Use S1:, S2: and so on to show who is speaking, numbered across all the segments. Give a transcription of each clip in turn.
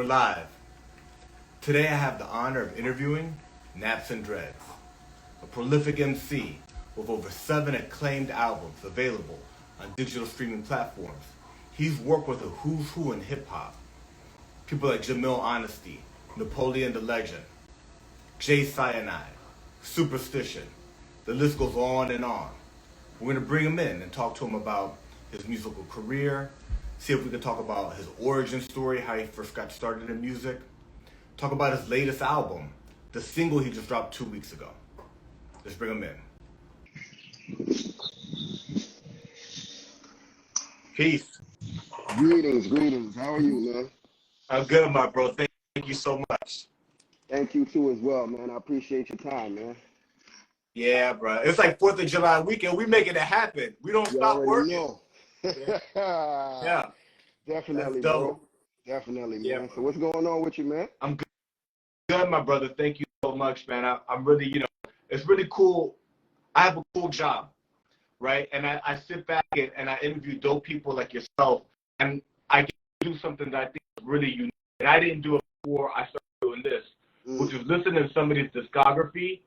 S1: live. Today I have the honor of interviewing NapsNdreds, a prolific MC with over 7 acclaimed albums available on digital streaming platforms. He's worked with a who's who in hip-hop. People like Jamil Honesty, Napoleon the Legend, Jay Scienide, Supastition. The list goes on and on. We're going to bring him in and talk to him about his musical career, see if we can talk about his origin story, how he first got started in music, talk about his latest album, the single he just dropped 2 weeks ago. Let's bring him in. Peace.
S2: Greetings. How are you, man?
S1: I'm good, my bro. Thank you so much.
S2: Thank you too as well, man. I appreciate your time, man.
S1: Yeah, bro. It's like 4th of July weekend. We making it happen. We don't
S2: You
S1: stop
S2: already
S1: working.
S2: know.
S1: Yeah.
S2: Definitely,
S1: That's
S2: bro.
S1: dope.
S2: Definitely,
S1: Yeah,
S2: man.
S1: bro.
S2: So what's going on with you, man?
S1: I'm good, my brother. Thank you so much, man. I'm really, it's really cool. I have a cool job, right? And I sit back and I interview dope people like yourself, and I get to do something that I think is really unique. And I didn't do it before I started doing this, which is listen to somebody's discography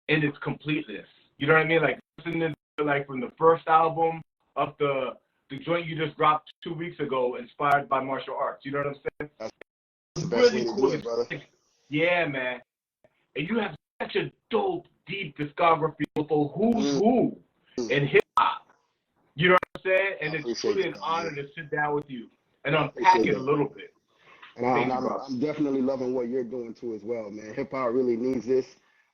S1: in its completeness. You know what I mean? Like listening to like from the first album up the joint you just dropped 2 weeks ago, inspired by martial arts. You know what I'm saying?
S2: That's
S1: It's
S2: the best
S1: really
S2: way to
S1: cool.
S2: do it, brother.
S1: Yeah, man. And you have such a dope, deep discography with a who's who in hip hop. You know what I'm saying? And it's really an honor to sit down with you and unpack it a little bit.
S2: And I'm definitely loving what you're doing too as well, man. Hip hop really needs this.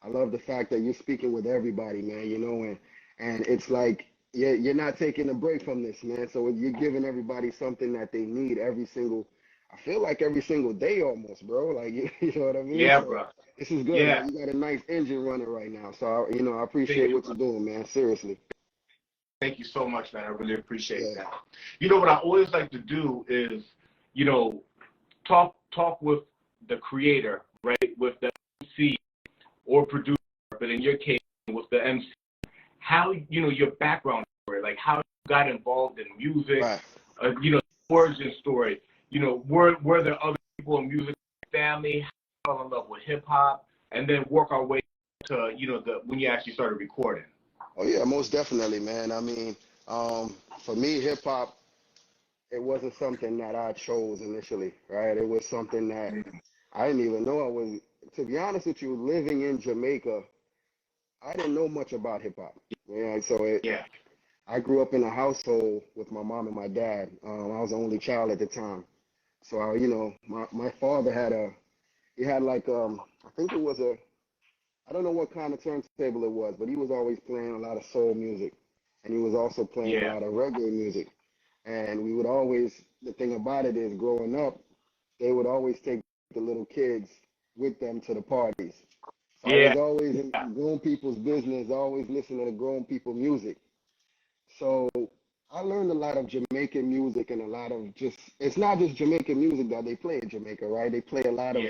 S2: I love the fact that you're speaking with everybody, man, and it's like you're not taking a break from this, man. So you're giving everybody something that they need I feel like every single day almost, bro. Like, you know what I mean?
S1: Yeah,
S2: so
S1: bro.
S2: This is good,
S1: Yeah.
S2: man. You got a nice engine running right now. So, I appreciate what you're doing, man. Seriously.
S1: Thank you so much, man. I really appreciate that.
S2: Yeah.
S1: What I always like to do is, talk with the creator, right? With the MC or producer, but in your case, with the MC. How, your background story, like how you got involved in music,
S2: Right.
S1: Origin story. Were there other people in music family, how you fell in love with hip hop, and then work our way to, when you actually started recording.
S2: Oh yeah, most definitely, man. I mean, for me, hip hop, it wasn't something that I chose initially, right? It was something that I didn't even know I was. To be honest with you, living in Jamaica, I didn't know much about hip hop. Yeah, so I grew up in a household with my mom and my dad. I was the only child at the time. So my father he had like I think it was I don't know what kind of turntable it was, but he was always playing a lot of soul music, and he was also playing a lot of reggae music. And we would always, the thing about it is, growing up, they would always take the little kids with them to the parties. So I was always in grown people's business, always listening to grown people music. So I learned a lot of Jamaican music and a lot of it's not just Jamaican music that they play in Jamaica, right? They play a lot of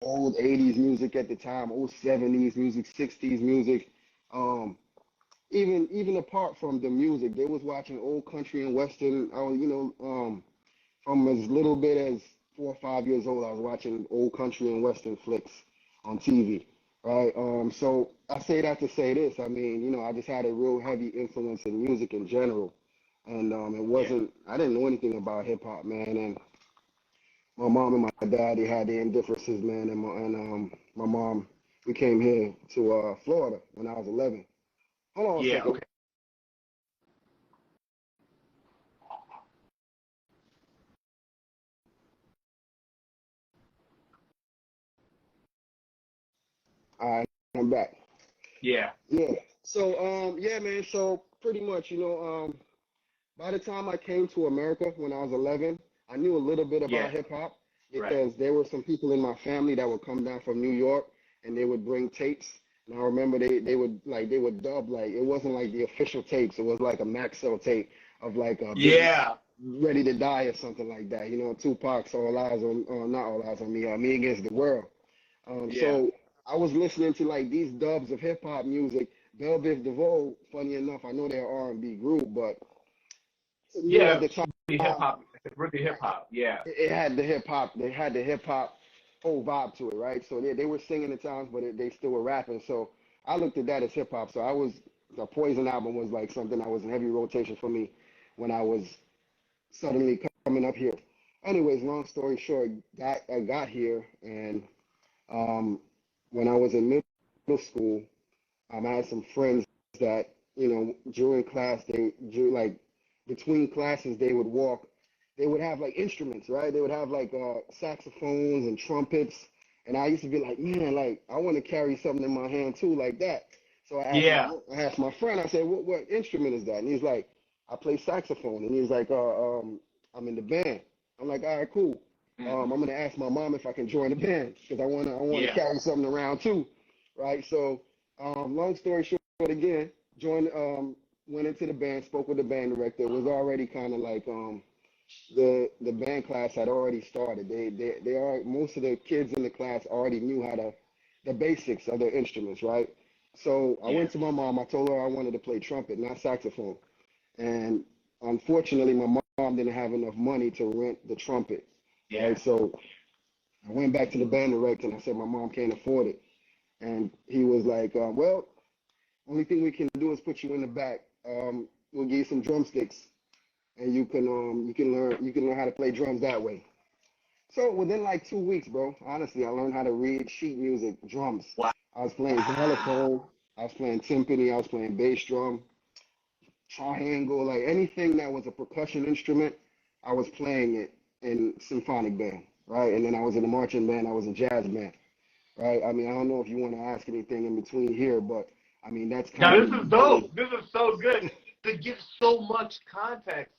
S2: old 80s music at the time, old 70s music, 60s music. Even apart from the music, they was watching old country and western. I was, from as little bit as 4 or 5 years old, I was watching old country and western flicks on TV, right? So I say that to say this. I mean, I just had a real heavy influence in music in general, and it wasn't. I didn't know anything about hip hop, man. And my mom and my dad, they had their differences, man. And my mom, we came here to Florida when I was 11. Hold on a second.
S1: Okay.
S2: All right, I'm back.
S1: Yeah.
S2: So, man. So pretty much, by the time I came to America when I was 11, I knew a little bit about hip hop because there were some people in my family that would come down from New York and they would bring tapes. And I remember they would dub, like, it wasn't like the official tapes. It was like a Maxell tape of like Ready to Die or something like that. Tupac's All Eyes on, not All Eyes on Me, Me Against the World. So I was listening to like these dubs of hip hop music. Bell Biv DeVoe, funny enough, I know they're R&B group, but at the time,
S1: hip hop. It's really hip hop. Yeah.
S2: It had the hip hop. They had the hip hop whole vibe to it, right? So they were singing at times, but they still were rapping. So I looked at that as hip hop. So the Poison album was like something that was in heavy rotation for me when I was suddenly coming up here. Anyways, long story short, I got here, and when I was in middle school, I had some friends that, during class, like between classes, they would have like instruments, right? They would have like saxophones and trumpets. And I used to be like, man, like I want to carry something in my hand too, like that. So I asked my friend, I said, what instrument is that? And he's like, I play saxophone. And he's like, I'm in the band. I'm like, all right, cool. I'm gonna ask my mom if I can join the band because I wanna carry something around too, right? So, long story short, again, went into the band, spoke with the band director. It was already kind of like the band class had already started. Most of the kids in the class already knew the basics of their instruments, right? So I went to my mom. I told her I wanted to play trumpet, not saxophone, and unfortunately, my mom didn't have enough money to rent the trumpet.
S1: Yeah.
S2: Right? So I went back to the band director and I said my mom can't afford it, and he was like, "Well, only thing we can do is put you in the back. We'll give you some drumsticks, and you can learn how to play drums that way." So within like 2 weeks, bro, honestly, I learned how to read sheet music drums.
S1: Wow.
S2: I was playing xylophone, I was playing timpani, I was playing bass drum, triangle, like anything that was a percussion instrument, I was playing it in symphonic band, right? And then I was in a marching band, I was in jazz band, right? I mean, I don't know if you want to ask anything in between here, but I mean, that's kind
S1: of... Now, this is dope. This is so good to give so much context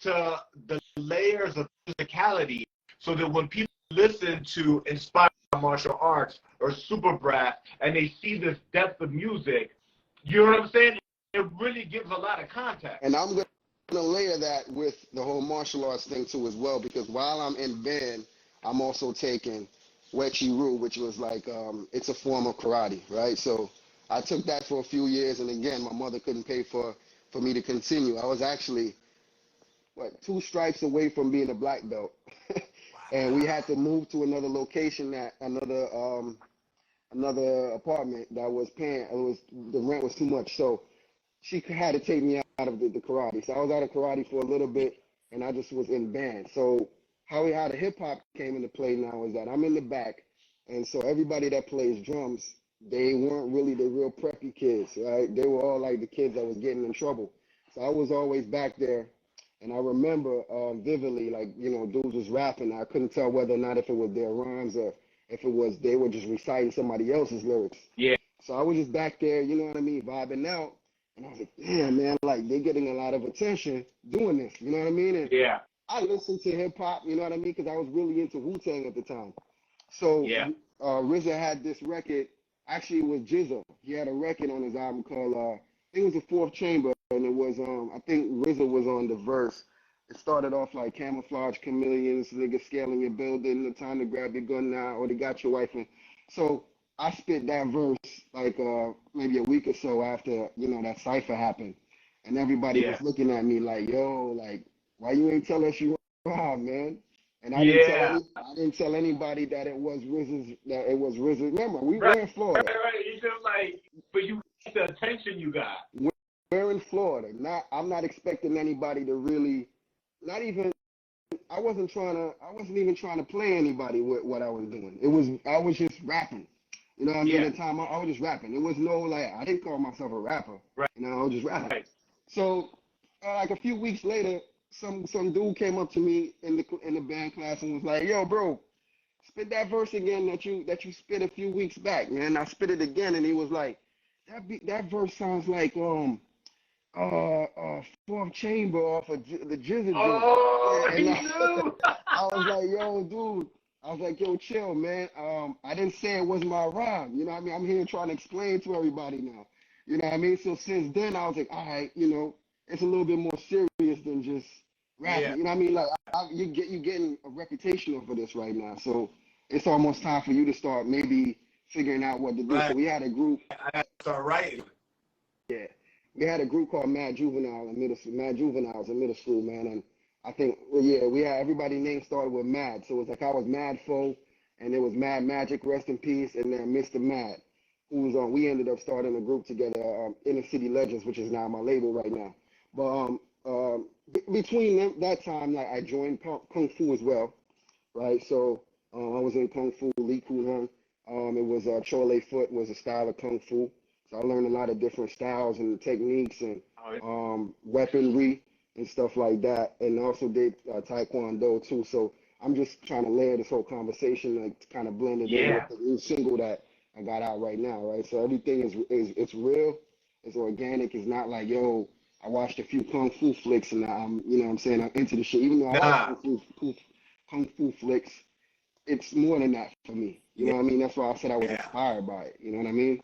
S1: to the layers of physicality so that when people listen to Inspired Martial Arts or Super Brass and they see this depth of music, you know what I'm saying? It really gives a lot of context.
S2: And I'm going to layer that with the whole martial arts thing too as well, because while I'm in band, I'm also taking Wechi-Ryu, which was like, it's a form of karate, right? So I took that for a few years, and again, my mother couldn't pay for me to continue. I was actually, 2 stripes away from being a black belt. And we had to move to another location, another apartment that was paying, the rent was too much. So she had to take me out of the karate. So I was out of karate for a little bit, and I just was in band. So how the hip hop came into play now is that I'm in the back, and so everybody that plays drums, they weren't really the real preppy kids, right? They were all like the kids that was getting in trouble. So I was always back there, and I remember vividly, like, dudes was rapping. I couldn't tell whether or not if it was their rhymes or if it was they were just reciting somebody else's lyrics.
S1: Yeah.
S2: So I was just back there, you know what I mean, vibing out. And I was like, damn, man, like, they're getting a lot of attention doing this, you know what I mean? And
S1: yeah.
S2: I listened to hip-hop, you know what I mean, because I was really into Wu-Tang at the time. So RZA had this record, actually it was Jizza. He had a record on his album called, I think it was The Fourth Chamber, and it was, I think RZA was on the verse. It started off like camouflage chameleons, niggas scaling your building, the time to grab your gun now, or they got your wife. And so I spit that verse like maybe a week or so after, that cipher happened. And everybody was looking at me like, yo, like, why you ain't tell us you were man? And I didn't tell anybody that it was RZA's. Remember, we were in Florida.
S1: Right. You just like, but you got the attention you got.
S2: We're in Florida. I'm not expecting anybody to really, not even, I wasn't even trying to play anybody with what I was doing. I was just rapping. You know what I mean? At the time, I was just rapping. It was no, like, I didn't call myself a rapper.
S1: Right.
S2: I was just rapping.
S1: Right.
S2: So, like a few weeks later, some dude came up to me in the band class and was like, yo, bro, spit that verse again that you spit a few weeks back, man. I spit it again, and he was like, that verse sounds like, Fourth Chamber off of the Jizza.
S1: Oh,
S2: and I was like, yo, dude. I was like, yo, chill, man. I didn't say it was my rhyme. You know what I mean? I'm here trying to explain to everybody now. You know what I mean? So since then, I was like, all right, it's a little bit more serious than just rapping.
S1: Yeah.
S2: You know what I mean? Like, you're getting a reputation for this right now. So it's almost time for you to start maybe figuring out what to do. Right. So we had a group.
S1: I got to start writing.
S2: Yeah. We had a group called Mad Juveniles in middle school, man. And I think, well, yeah, we had everybody name started with Mad. So it was like I was Mad Foe, and it was Mad Magic, rest in peace, and then Mr. Mad, who was on. We ended up starting a group together, Inner City Legends, which is now my label right now. But between that time, like I joined Kung Fu as well, right? So I was in Kung Fu, Lee Kun Hung. It was Chole Foot was a style of Kung Fu. So I learned a lot of different styles and techniques and weaponry and stuff like that. And also did Taekwondo too. So I'm just trying to layer this whole conversation, like kind of blend it in with the new single that I got out right now, right? So everything is it's real, it's organic. It's not like, yo, I watched a few Kung Fu flicks and I'm, you know what I'm saying, I'm into the shit. Even though I watch Kung Fu flicks, it's more than that for me. You know what I mean? That's why I said I was inspired by it. You know what I mean?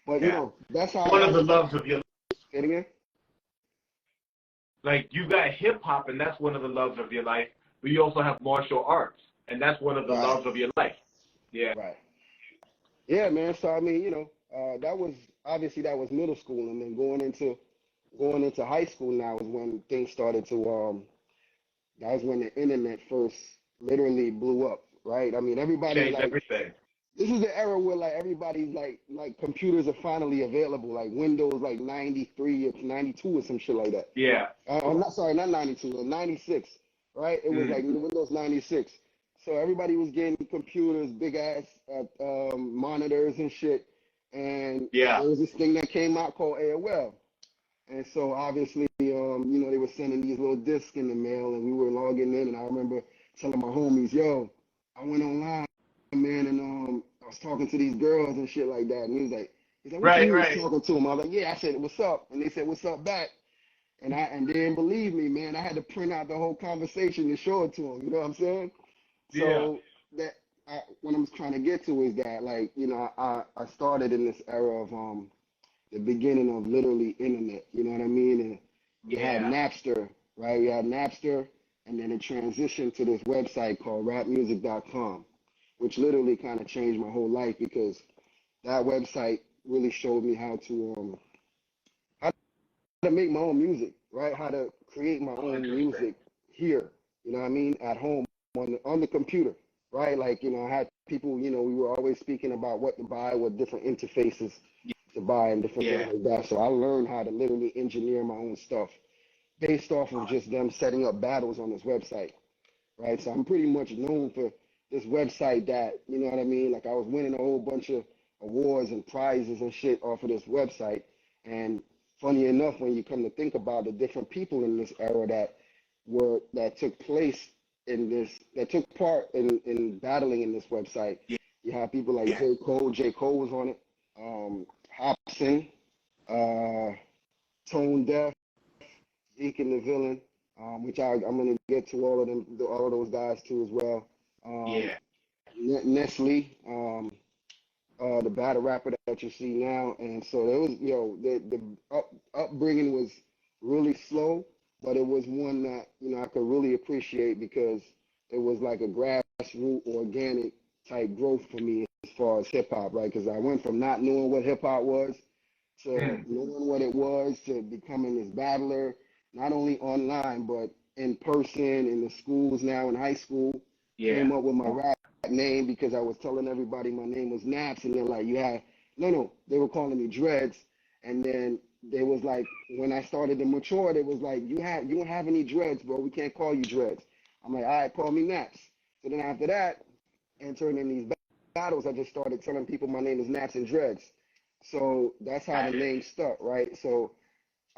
S2: But, you know, that's how
S1: one of the loves of your life.
S2: Say it again?
S1: Like, you got hip-hop, and that's one of the loves of your life, but you also have martial arts, and that's one of the loves of your life. Yeah.
S2: Right. Yeah, man. So, I mean, you know, that was middle school, and then going into high school now is when things started to, that was when the internet first literally blew up, right? I mean, everybody,
S1: changed
S2: like,
S1: everything.
S2: this is the era where like everybody's like computers are finally available, like Windows like 93 or 92 or some shit like that.
S1: Yeah.
S2: I'm not sorry, not 92, 96, right? It was like Windows 96. So everybody was getting computers, big ass monitors and shit. And there was this thing that came out called AOL. And so obviously, you know, they were sending these little discs in the mail, and we were logging in. And I remember telling my homies, "Yo, I went online, man, and I was talking to these girls and shit like that." And he's like, "What you was talking to them?" I was like, "Yeah." I said, "What's up?" And they said, "What's up back?" And they didn't believe me, man. I had to print out the whole conversation and show it to them. You know what I'm saying? So what I'm trying to get to is that, like, you know, I started in this era of the beginning of literally internet. You know what I mean? And you had Napster, right? You had Napster, and then it transitioned to this website called rapmusic.com, which literally kind of changed my whole life because that website really showed me how to make my own music, right? How to create my own music here, you know what I mean? At home on the computer, right? Like, you know, I had people, you know, we were always speaking about what to buy, what different interfaces to buy and different things like that. So I learned how to literally engineer my own stuff based off of just them setting up battles on this website, right? So I'm pretty much known for this website that, you know what I mean? Like I was winning a whole bunch of awards and prizes and shit off of this website. And funny enough, when you come to think about the different people in this era that took place in this, that took part in battling in this website, you have people like J. Cole was on it, Hobson, Tone Deaf, Deacon the Villain, which I'm going to get to all of those guys too as well. Nestle, the battle rapper that you see now, and so there was, you know, the upbringing was really slow, but it was one that, you know, I could really appreciate because it was like a grassroots, organic type growth for me as far as hip hop, right? Because I went from not knowing what hip hop was to knowing what it was to becoming this battler, not only online but in person in the schools now in high school. Came up with my rap name because I was telling everybody my name was Naps, and they're like, they were calling me Dreads, and then they was like, when I started to mature, they was like, you don't have any dreads, bro, we can't call you Dreads. I'm like, all right, call me Naps. So then after that, entering in these battles, I just started telling people my name is NapsNdreds. So that's how the name stuck, right? So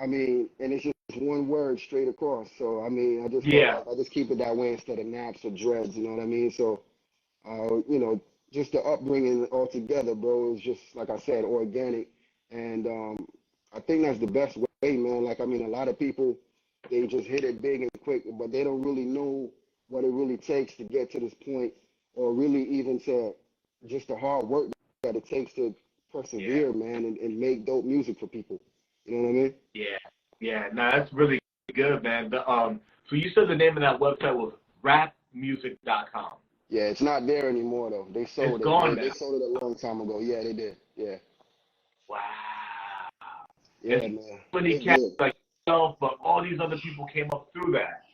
S2: I mean, and it's just one word straight across. So I mean, I just keep it that way instead of Naps or Dreads. You know what I mean? So you know, just the upbringing altogether, bro, is just, like I said, organic. And I think that's the best way, man. Like, I mean, a lot of people, they just hit it big and quick, but they don't really know what it really takes to get to this point, or really even to just the hard work that it takes to persevere, man, and make dope music for people. You know what I mean?
S1: Yeah. No, that's really good, man. So you said the name of that website was rapmusic.com.
S2: Yeah, it's not there anymore though. They sold
S1: it's gone now.
S2: They sold it a long time ago. Yeah, they did. Yeah.
S1: Wow.
S2: Yeah,
S1: and
S2: man.
S1: so many cats like yourself, but all these other people came up through that.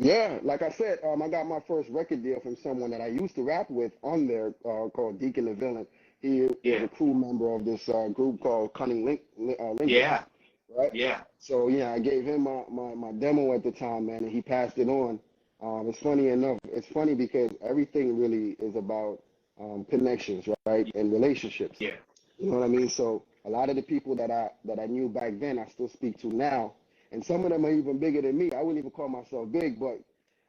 S2: Yeah, like I said, I got my first record deal from someone that I used to rap with on there, called Deacon the Villain. He was
S1: Yeah.
S2: a crew member of this group called Linguist,
S1: Yeah.
S2: right?
S1: Yeah.
S2: So yeah, I gave him my demo at the time, man, and he passed it on. It's funny enough. It's funny because everything really is about connections, right, and relationships.
S1: Yeah.
S2: You know what I mean? So a lot of the people that I knew back then, I still speak to now, and some of them are even bigger than me. I wouldn't even call myself big, but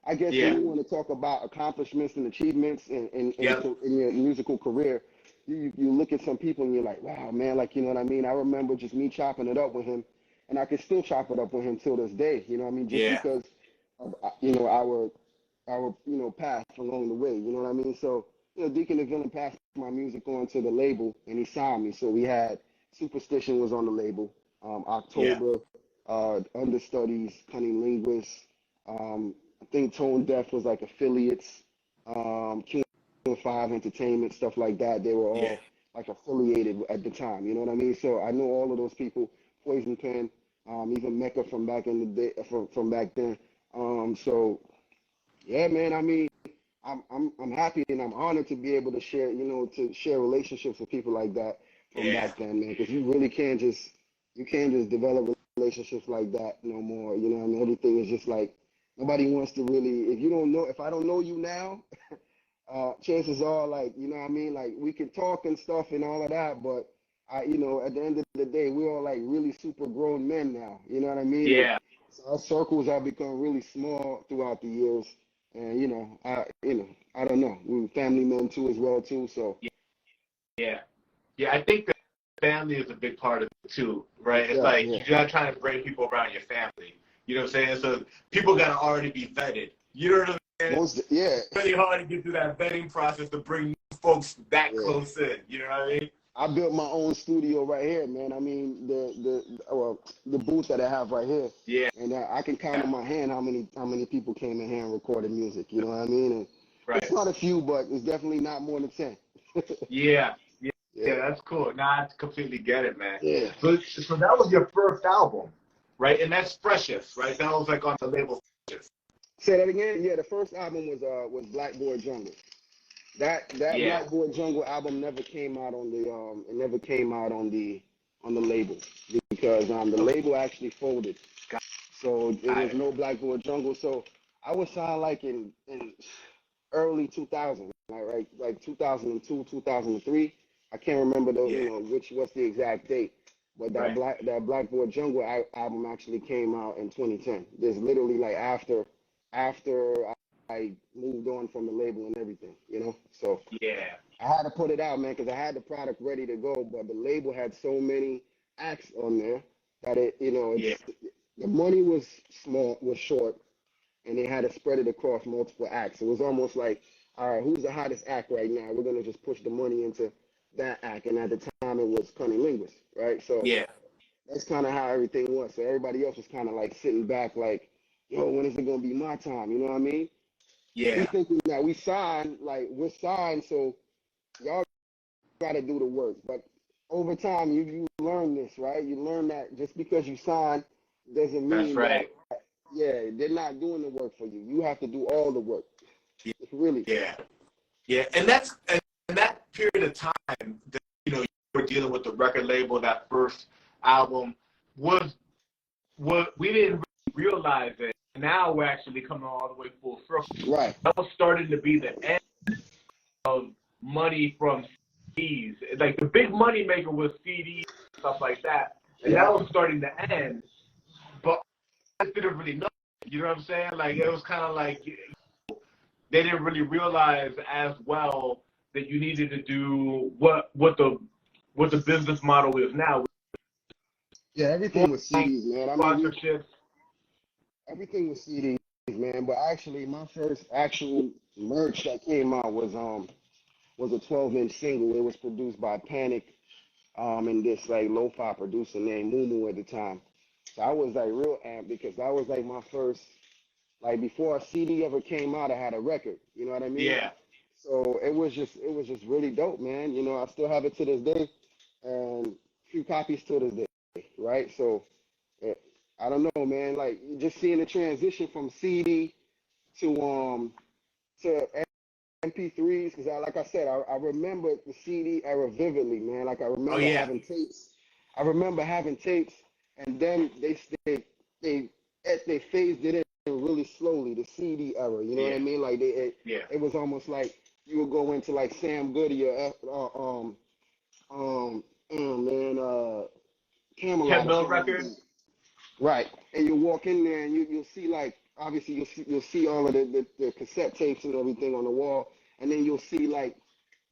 S2: I guess when
S1: Yeah.
S2: you want to talk about accomplishments and achievements
S1: Yep.
S2: in your musical career, you look at some people and you're like, wow, man, like, you know what I mean? I remember just me chopping it up with him, and I can still chop it up with him till this day. You know what I mean? Just
S1: Yeah.
S2: because of, our path along the way. You know what I mean? So Deacon the Villain passed my music on to the label, and he signed me. So we had Superstition was on the label.
S1: Yeah.
S2: October, Understudies, Cunning Linguists. I think Tone Deaf was like affiliates. Q Five Entertainment, stuff like that. They were
S1: Yeah.
S2: all like affiliated at the time. You know what I mean? So I know all of those people. Poison Pen, even Mecca from back in the day, from back then. So yeah, man. I mean, I'm happy and I'm honored to be able to share, to share relationships with people like that from
S1: Yeah.
S2: back then, man. Because you can't just develop relationships like that no more. You know what I mean? Everything is just like nobody wants to really. If I don't know you now, chances are, like, you know what I mean, like we can talk and stuff and all of that, but at the end of the day, we're all like really super grown men now. You know what I mean? And
S1: Yeah.
S2: so our circles have become really small throughout the years. And I don't know. We were family men too as well too. So
S1: Yeah. Yeah. I think that family is a big part of it too, right? It's
S2: yeah,
S1: like
S2: yeah,
S1: you're not trying to bring people around your family. You know what I'm saying? So people gotta already be vetted. You know what I'm saying?
S2: yeah,
S1: It's really hard to get through that vetting process to bring new folks that
S2: yeah.
S1: close in. You know what I mean?
S2: I built my own studio right here, man. I mean, the booth that I have right here,
S1: Yeah.
S2: and I can count on my hand how many people came in here and recorded music. You know what I mean? And it's
S1: Right.
S2: not a few, but it's definitely not more than 10.
S1: Yeah. Yeah.
S2: Yeah,
S1: Yeah. That's cool. Nah, I completely get it, man.
S2: yeah.
S1: So that was your first album, right? And that's Freshest, right? That was like on the label Freshest.
S2: Say that again. Yeah, the first album was Black Boy Jungle. That
S1: Yeah.
S2: Black Boy Jungle album never came out on the it never came out on the label because the
S1: Okay.
S2: label actually folded. So there
S1: Got
S2: was
S1: it.
S2: no Black Boy Jungle. So I was signed like in early 2000, like 2002, 2003. I can't remember
S1: Yeah.
S2: what's the exact date, but
S1: Right.
S2: that Black Boy Jungle album actually came out in 2010. There's literally like after I moved on from the label and everything. So
S1: Yeah.
S2: I had to put it out, man, because I had the product ready to go, but the label had so many acts on there that
S1: Yeah.
S2: the money was short, and they had to spread it across multiple acts. It was almost like, all right, who's the hottest act right now? We're gonna just push the money into that act, and at the time it was Cunning Linguist, right? So
S1: Yeah.
S2: that's kind of how everything was. So everybody else was kind of like sitting back, like, yo, when is it gonna be my time? You know what I mean? We
S1: Yeah.
S2: thinking that we're signed, so y'all got to do the work. But over time, you learn this, right? You learn that just because you sign doesn't
S1: That's
S2: mean that,
S1: right.
S2: yeah, they're not doing the work for you. You have to do all the work, really.
S1: Yeah. Yeah. And that period of time that you were dealing with the record label, that first album was what we didn't really realize it. Now we're actually coming all the way full circle.
S2: Right.
S1: That was starting to be the end of money from CDs. Like the big money maker was CDs and stuff like that. And
S2: Yeah.
S1: that was starting to end. But I didn't really know. You know what I'm saying? Like it was kind of like they didn't really realize as well that you needed to do what the business model is now.
S2: Yeah, everything was CDs, man. I mean,
S1: Sponsorships.
S2: everything was CDs, man. But actually, my first actual merch that came out was a 12-inch single. It was produced by Panic, and this like lo-fi producer named Mumu at the time. So I was like real amped because that was like my first, like before a CD ever came out, I had a record. You know what I mean?
S1: Yeah.
S2: So it was just really dope, man. I still have it to this day, and few copies to this day, right? So eh, I don't know, man. Like just seeing the transition from CD to MP3s because like I said, I remember the CD era vividly, man. Like I
S1: Oh
S2: remember
S1: yeah.
S2: having tapes. I remember having tapes, and then they phased it in really slowly. The CD era, you know what I mean? Like it was almost like you would go into like Sam Goody or man, Camelot or
S1: Mil
S2: something like
S1: record.
S2: that. Right, and you walk in there and you'll see like obviously you'll see all of the cassette tapes and everything on the wall, and then you'll see like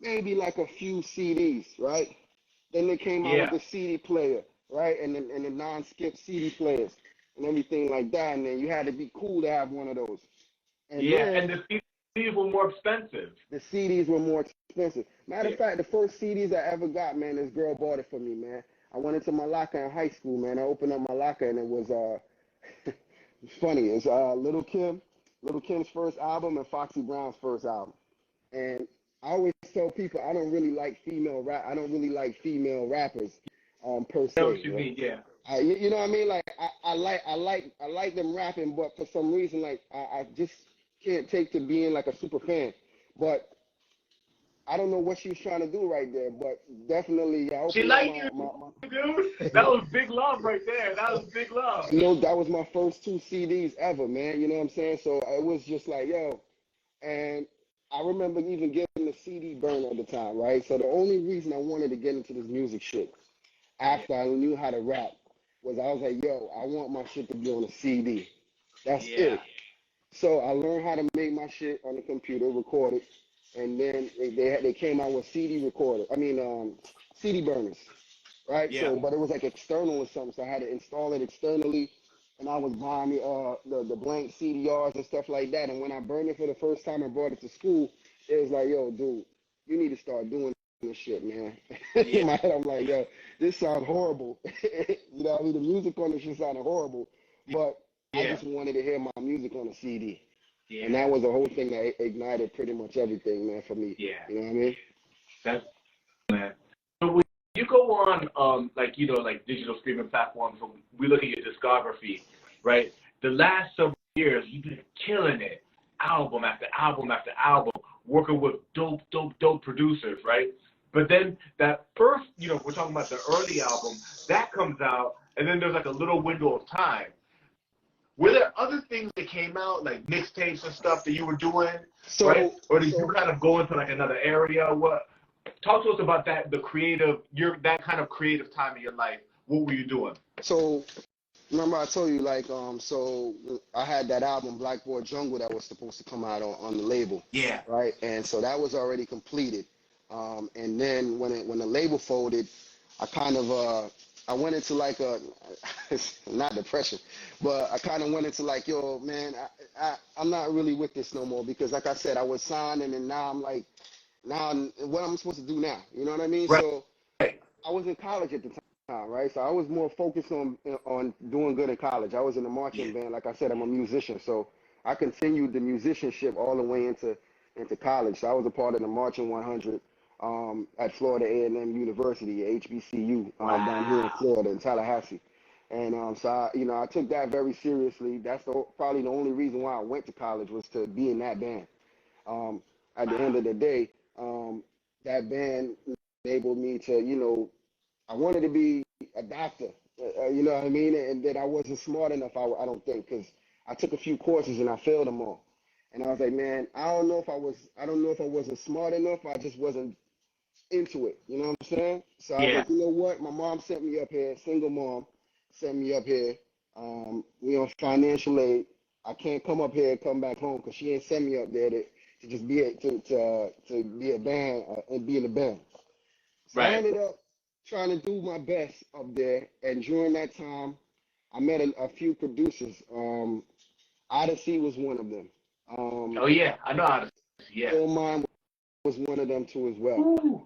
S2: maybe like a few CDs, right? Then they came out with
S1: Yeah.
S2: the CD player, right, and the non-skip CD players and everything like that, and then you had to be cool to have one of those. And
S1: Yeah.
S2: then
S1: And the CDs were more expensive.
S2: the CDs were more expensive. Matter of fact, the first CDs I ever got, man, this girl bought it for me, man. I went into my locker in high school, man. I opened up my locker and it was it's funny. It's Little Kim's first album and Foxy Brown's first album. And I always tell people I don't really like female rap. I don't really like female rappers, per
S1: I know
S2: se.
S1: what you
S2: Right?
S1: mean. Yeah.
S2: You know what I mean? Like I like them rapping, but for some reason, like I just can't take to being like a super fan. But I don't know what she was trying to do right there, but definitely I
S1: She
S2: opened up
S1: liked you, dude. That
S2: my
S1: was big love right there. That was big love.
S2: you know, that was my first two CDs ever, man. You know what I'm saying? So it was just like, yo, and I remember even getting the CD burner at the time, right? So the only reason I wanted to get into this music shit after I knew how to rap was I was like, yo, I want my shit to be on a CD. That's
S1: Yeah.
S2: it. So I learned how to make my shit on the computer, record it, and then they came out with CD recorder. CD burners, right?
S1: Yeah.
S2: So, but it was like external or something, so I had to install it externally, and I was buying the blank CDRs and stuff like that. And when I burned it for the first time and brought it to school, it was like, yo, dude, you need to start doing this shit, man.
S1: Yeah.
S2: In my head, I'm like, yo, this sounds horrible. You know what I mean? The music on this shit sounded horrible, but I
S1: Yeah.
S2: just wanted to hear my music on a CD. And
S1: Yeah.
S2: that was the whole thing that ignited pretty much everything, man, for me.
S1: Yeah.
S2: You know what I mean?
S1: That's man. So when you go on like digital streaming platforms, so we look at your discography, right? The last several years you've been killing it, album after album after album, working with dope producers, right? But then that first, we're talking about the early album, that comes out, and then there's like a little window of time. Were there other things that came out, like mixtapes and stuff that you were doing, right? Or did you kind of go into like another area? What? Talk to us about that, that kind of creative time in your life. What were you doing?
S2: So remember I told you like so I had that album Black Boy Jungle that was supposed to come out on the label.
S1: Yeah.
S2: Right? And so that was already completed. And then when the label folded, I kind of I went into like not depression, but I kind of went into like, yo, man, I'm not really with this no more because like I said, I was signed and then now I'm like, now what am I supposed to do now? You know what I mean?
S1: Right.
S2: So I was in college at the time, right? So I was more focused on doing good in college. I was in the marching band. Like I said, I'm a musician, so I continued the musicianship all the way into college. So I was a part of the Marching 100 at Florida A&M University, HBCU, down here in Florida, in Tallahassee. And so I took that very seriously. That's probably the only reason why I went to college was to be in that band. At the end of the day, that band enabled me to, I wanted to be a doctor, you know what I mean? And that I wasn't smart enough, I don't think, because I took a few courses and I failed them all. And I was like, man, I don't know if I wasn't smart enough. I just wasn't into it. You know what I'm saying? So I was like, you know what? My mom sent me up here, single mom, sent me up here. We on financial aid. I can't come up here and come back home because she ain't sent me up there to just be to be a band and be in the band. So I ended up trying to do my best up there, and during that time, I met a few producers. Odyssey was one of them.
S1: Oh yeah, I know Odyssey. Yeah.
S2: Mine was one of them too as well.
S1: Ooh.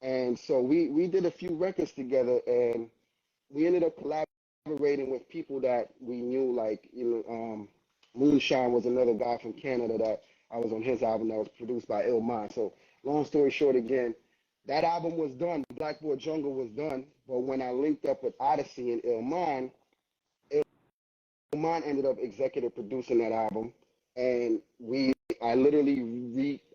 S2: And so we did a few records together, and we ended up collaborating with people that we knew, like Moonshine was another guy from Canada that I was on his album that was produced by Lamont. So long story short, again, that album was done. Black Boy Jungle was done, but when I linked up with Odyssey and Illmind, Lamont ended up executive producing that album, and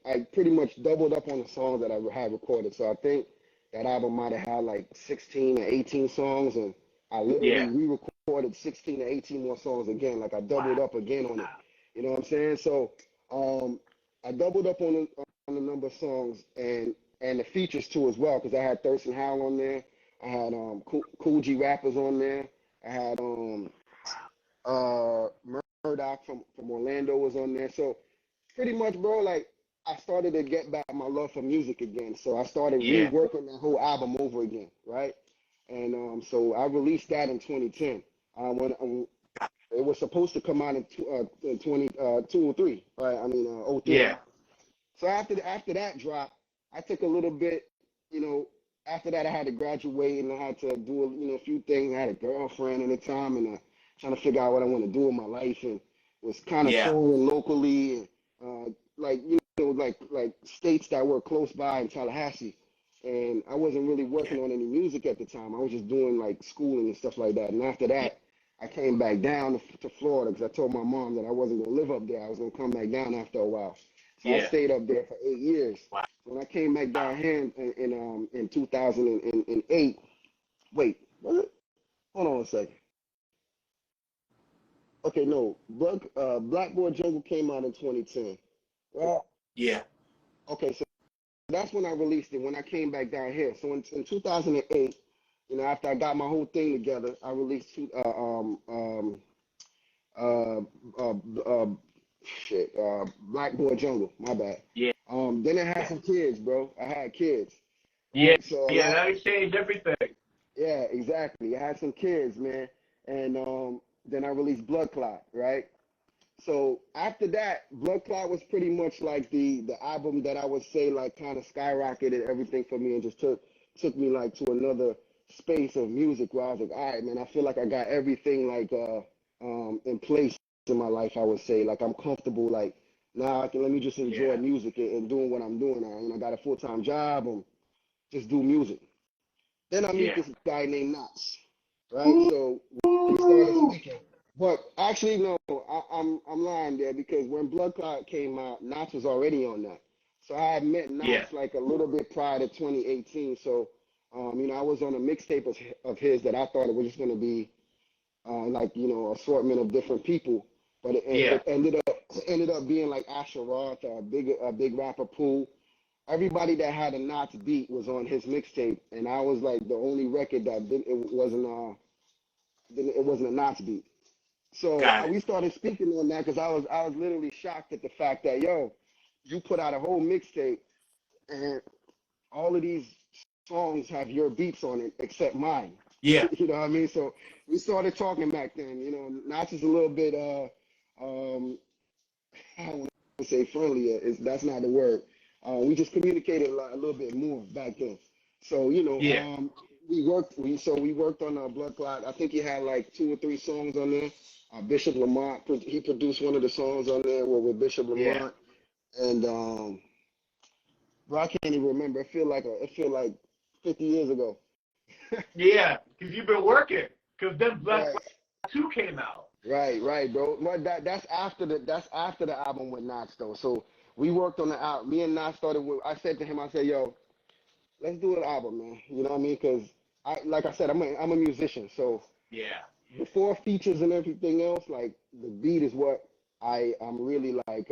S2: I pretty much doubled up on the songs that I had recorded. So I think that album might have had like 16 or 18 songs, and I literally re-recorded 16 or 18 more songs again. Like I doubled up again on it. You know what I'm saying? So I doubled up on the number of songs and the features too as well, because I had Thurston Howell on there. I had Kool G Rap was on there. I had Murdoch from Orlando was on there. So pretty much, bro, like I started to get back my love for music again. So I started reworking that whole album over again, right? And so I released that in 2010. It was supposed to come out in 2003, right? I mean, 03.
S1: Yeah.
S2: So after that drop, I took a little bit, you know. After that, I had to graduate and I had to do a few things. I had a girlfriend at the time, and trying to figure out what I want to do in my life, and was kind of touring locally, and like states that were close by in Tallahassee. And I wasn't really working on any music at the time. I was just doing like schooling and stuff like that. And after that, I came back down to Florida because I told my mom that I wasn't going to live up there. I was going to come back down after a while. So I stayed up there for 8 years.
S1: Wow.
S2: When I came back down here in 2008, wait, was it? Hold on a second. Okay, no, Black Boy Jungle came out in 2010. Well,
S1: Yeah.
S2: okay, so that's when I released it, when I came back down here. So in 2008, after I got my whole thing together, I released Black Boy Jungle, my bad.
S1: Yeah.
S2: Then I had some kids, bro. I had kids.
S1: Yeah.
S2: Right? So
S1: That changed everything.
S2: yeah, exactly. I had some kids, man. And then I released Blood Clot, right? So after that, Blood Clot was pretty much like the album that I would say like kind of skyrocketed everything for me and just took me like to another space of music where I was like, all right, man, I feel like I got everything like in place in my life. I would say like I'm comfortable. Like now let me just enjoy music and doing what I'm doing now. I got a full-time job and just do music. Then I meet this guy named Nottz, right? So we started speaking. But actually, no, I'm lying there because when Blood Clot came out, Nottz was already on that. So I had met Nottz like a little bit prior to 2018. So, I was on a mixtape of his that I thought it was just going to be assortment of different people. But it ended up being like Asher Roth, a big rapper Pool. Everybody that had a Nottz beat was on his mixtape, and I was like the only record that wasn't a Nottz beat. So we started speaking on that because I was literally shocked at the fact that you put out a whole mixtape and all of these songs have your beats on it except mine.
S1: Yeah.
S2: You know what I mean? So we started talking back then. Nottz is a little bit I don't want to say friendlier. That's not the word. We just communicated a little bit more back then. So we worked on Blood Clot. I think he had like 2 or 3 songs on there. Bishop Lamont, he produced one of the songs on there with Bishop Lamont, and bro, I can't even remember. It feel like 50 years ago.
S1: Yeah, because you've been working. Because then Black 2 came out.
S2: Right, bro. Well, that's after the album with Nottz though. So we worked on the album. Me and Nottz started with. I said to him, I said, "Yo, let's do an album, man." You know what I mean? Because like I said, I'm a musician. So before features and everything else, like the beat is what I'm really like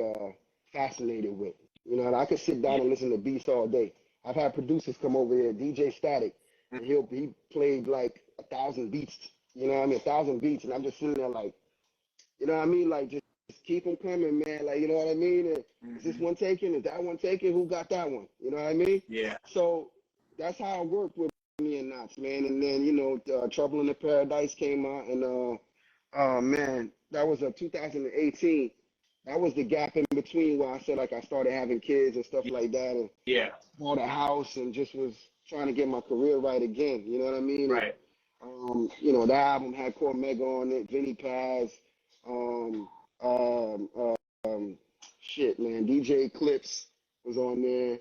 S2: fascinated with. And I could sit down and listen to beats all day. I've had producers come over here, DJ Static, and he played like 1,000 beats. You know what I mean? 1,000 beats, and I'm just sitting there like, you know what I mean? Like just keep them coming, man. Like, you know what I mean? And is this one taken? Is that one taken? Who got that one? You know what I mean?
S1: Yeah.
S2: So that's how I worked with me and Nottz, man. And then Trouble in the Paradise came out, and man, that was 2018. That was the gap in between where I said like I started having kids and stuff like that, and bought a house and just was trying to get my career right again. You know what I mean?
S1: Right.
S2: And, that album had Cormega on it, Vinnie Paz, shit, man, DJ Eclipse was on there.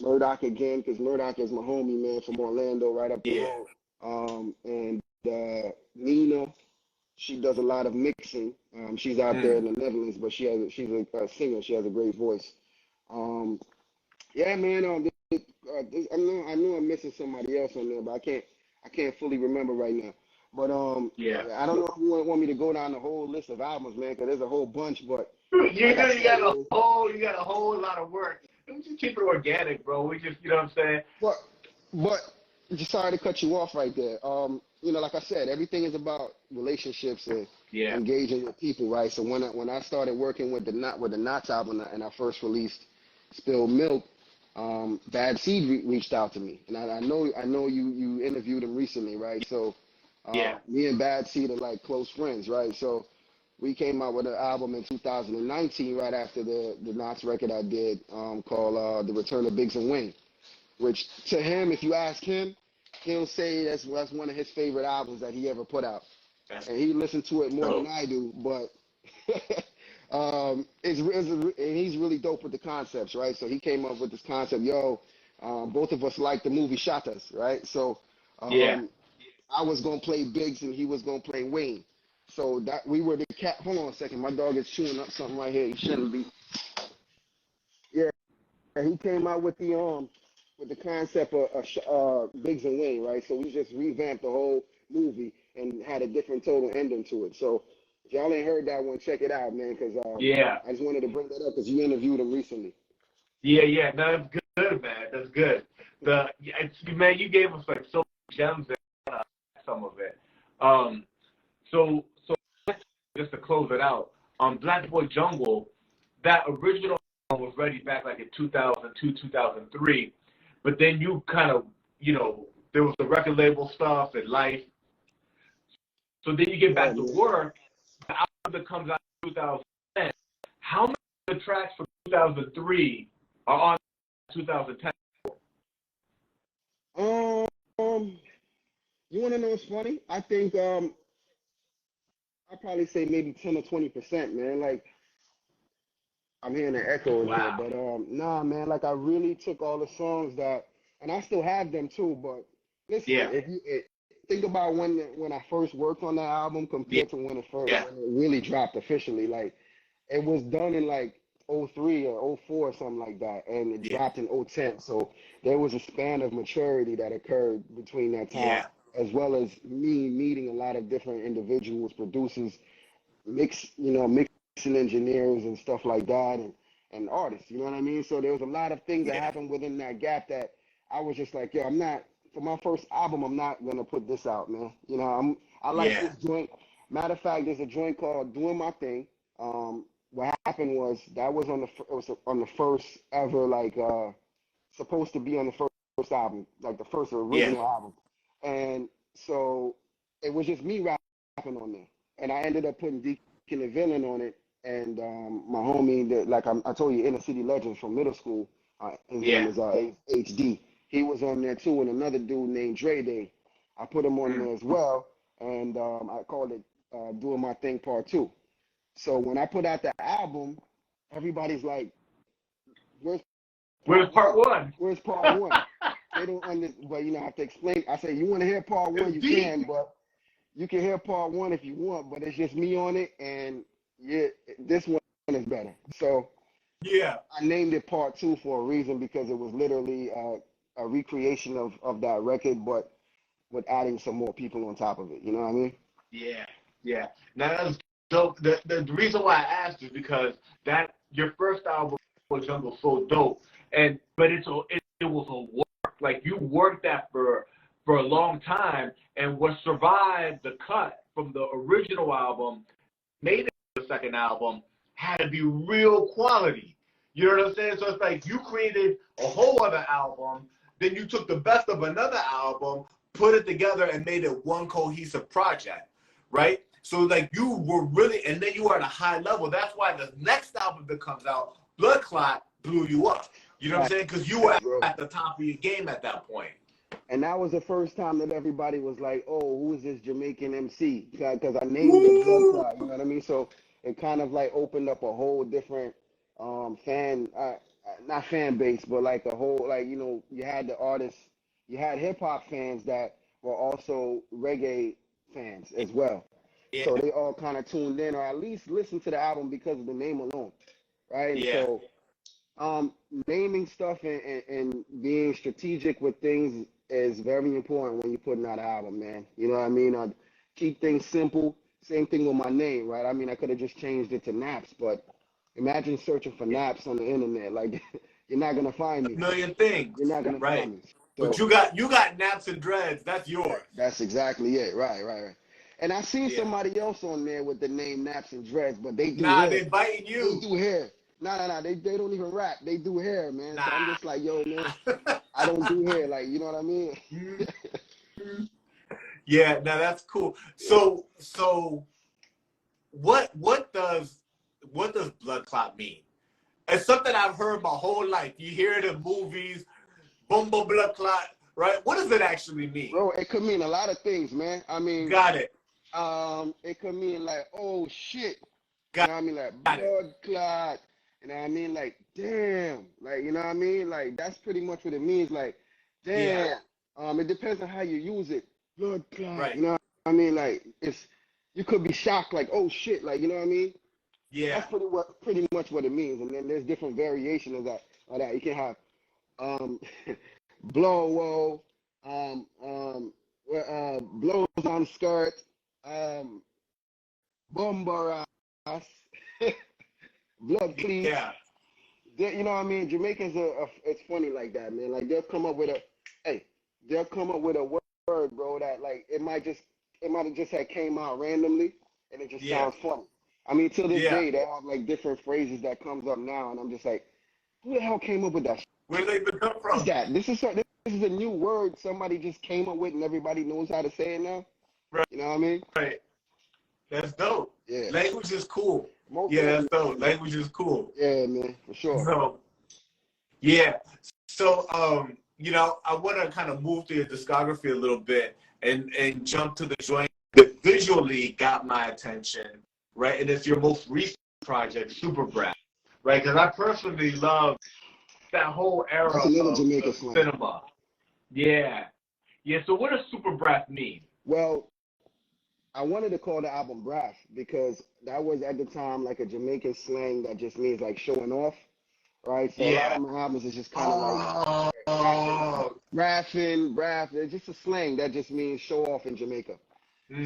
S2: Murdoch again, because Murdoch is my homie, man, from Orlando, right up the road. And Nina. She does a lot of mixing. She's out there in the Netherlands, but she's a singer. She has a great voice. Yeah, man. I know I'm missing somebody else on there, but I can't fully remember right now. But
S3: Yeah.
S2: I don't know if you want me to go down the whole list of albums, man, because there's a whole bunch. But
S3: You got a whole lot of work. We just keep it organic, bro. We just, you know what I'm saying?
S2: But just sorry to cut you off right there. You know, like I said, everything is about relationships and engaging with people, right? So when I started working with the Nottz album and I first released Spilled Milk, Bad Seed reached out to me, and I know you interviewed him recently, right? So me and Bad Seed are like close friends, right? So we came out with an album in 2019, right after the Nottz record I did, called The Return of Biggs and Wayne, which to him, if you ask him, he'll say that's one of his favorite albums that he ever put out. And he listened to it more than I do, but and he's really dope with the concepts, right? So he came up with this concept, both of us like the movie Shot Us, right? So I was going to play Biggs and he was going to play Wayne. So that we were the cat. Hold on a second. My dog is chewing up something right here. He shouldn't be. Yeah. He came out with the concept of Biggs and Wayne, right? So we just revamped the whole movie and had a different total ending to it. So if y'all ain't heard that one, check it out, man, because I just wanted to bring that up because you interviewed him recently.
S3: Yeah. No, that's good, man. That's good. Man, you gave us like so many gems in some of it. So just to close it out, Black Boy Jungle, that original was ready back like in 2002, 2003, but then you kind of, there was the record label stuff and life. So then you get back to work, the album that comes out in 2010, how many of the tracks from 2003 are on 2010?
S2: You want to know what's funny? I think I'd probably say maybe 10 or 20%, man. Like, I'm hearing an echo in here, but nah, man. Like, I really took all the songs and I still have them too. But listen, if you think about when I first worked on that album compared to when it really dropped officially, like it was done in like '03 or '04 or something like that, and it dropped in '10. So there was a span of maturity that occurred between that time, as well as me meeting a lot of different individuals, producers, mixing engineers and stuff like that, and artists. You know what I mean? So there was a lot of things that happened within that gap that I was just like, I'm not, for my first album, I'm not gonna put this out, man. I like this joint. Matter of fact, there's a joint called "Doing My Thing." What happened was that was on the first ever, like supposed to be on the first album, like the first original album, and so it was just me rapping on there, and I ended up putting Deacon the Villain on it, and my homie that, like I told you, Inner City Legends from middle school, his name is HD. He was on there too, and another dude named Dre Day. I put him on there as well, and I called it "Doing My Thing Part 2." So when I put out the album, everybody's like, "Where's
S3: part one?
S2: Where's part one?" They don't understand, but I have to explain. I say, "You want to hear part one? You can, but you can hear part one if you want, but it's just me on it, and this one is better." So I named it Part 2 for a reason, because it was literally a recreation of that record, but with adding some more people on top of it. You know what I mean?
S3: Yeah. Now that's dope. The reason why I asked is because your first album, Jungle, so dope, but it was a work. Like, you worked that for a long time, and what survived the cut from the original album, made it the second album, had to be real quality. You know what I'm saying? So it's like you created a whole other album, then you took the best of another album, put it together, and made it one cohesive project, right? So like you were really, and then you were at a high level. That's why the next album that comes out, Blood Clot, blew you up. You know what I'm saying? Because you were at the top of your game at that point.
S2: And that was the first time that everybody was like, "Oh, who is this Jamaican MC?" Because I named it Blood Clot. You know what I mean? So it kind of like opened up a whole different not fan base, but like a whole, like, you had the artists, you had hip hop fans that were also reggae fans as well.
S3: Yeah.
S2: So they all kind of tuned in, or at least listened to the album because of the name alone, right? And
S3: Yeah.
S2: so naming stuff and being strategic with things is very important when you're putting out an album, man. You know what I mean? Keep things simple. Same thing with my name, right? I mean, I could have just changed it to Naps, but imagine searching for Naps on the internet. Like, you're not gonna find
S3: A
S2: me.
S3: million things.
S2: You're not gonna
S3: Right.
S2: find me.
S3: But
S2: So
S3: you got Naps and Dreads. That's yours.
S2: that's exactly it. Right, right, right. And I seen
S3: Yeah.
S2: somebody else on there with the name Naps and Dreads, but they do
S3: Nah,
S2: hair.
S3: they biting
S2: They
S3: you.
S2: do hair. Nah. They don't even rap. They do hair, man. So I'm
S3: Nah.
S2: just like, yo, man, I don't do hair. Like, you know what I mean?
S3: Yeah, now that's cool.
S2: Yeah.
S3: So what does blood clot mean? It's something I've heard my whole life. You hear it in movies, bumbo blood clot, right? What does it actually mean?
S2: Bro, it could mean a lot of things, man. I mean,
S3: Got it.
S2: it could mean like, oh shit. You
S3: Got
S2: know what I mean? Like
S3: it.
S2: blood clot. You know what I mean? Like, damn. Like, you know what I mean? Like, that's pretty much what it means. Like, damn.
S3: Yeah.
S2: It depends on how you use it. Blood clot.
S3: Right.
S2: You know what I mean? Like, you could be shocked, like, oh shit, like, you know what I mean?
S3: Yeah.
S2: That's pretty much what it means. And then there's different variations of that. You can have blow, blows on skirt, bomber ass, blood cleats.
S3: Yeah.
S2: You know what I mean? Jamaicans it's funny like that, man. Like they'll come up with a word, bro, that like it might have just had came out randomly and it just sounds funny. I mean, till this day, they have like different phrases that comes up now, and I'm just like, who the hell came up with that?
S3: Where they even come from?
S2: What's that? This is a new word somebody just came up with, and everybody knows how to say it now.
S3: Right.
S2: You know what I mean?
S3: Right. That's dope.
S2: Yeah.
S3: Language is cool.
S2: Most
S3: Yeah, that's
S2: definitely.
S3: dope. Language is cool.
S2: Yeah, man, for sure.
S3: So, yeah. So, you know, I want to kind of move through your discography a little bit and jump to the joint that visually got my attention, right? And it's your most recent project, Super Brass, right? Because I personally love that whole era
S2: That's another
S3: of
S2: Jamaica slang.
S3: cinema. Yeah. Yeah, so what does Super Brass mean?
S2: Well, I wanted to call the album Brass because that was at the time like a Jamaican slang that just means like showing off, right? So a lot of my albums is just kind of like raffing, braff. It's just a slang that just means show off in Jamaica.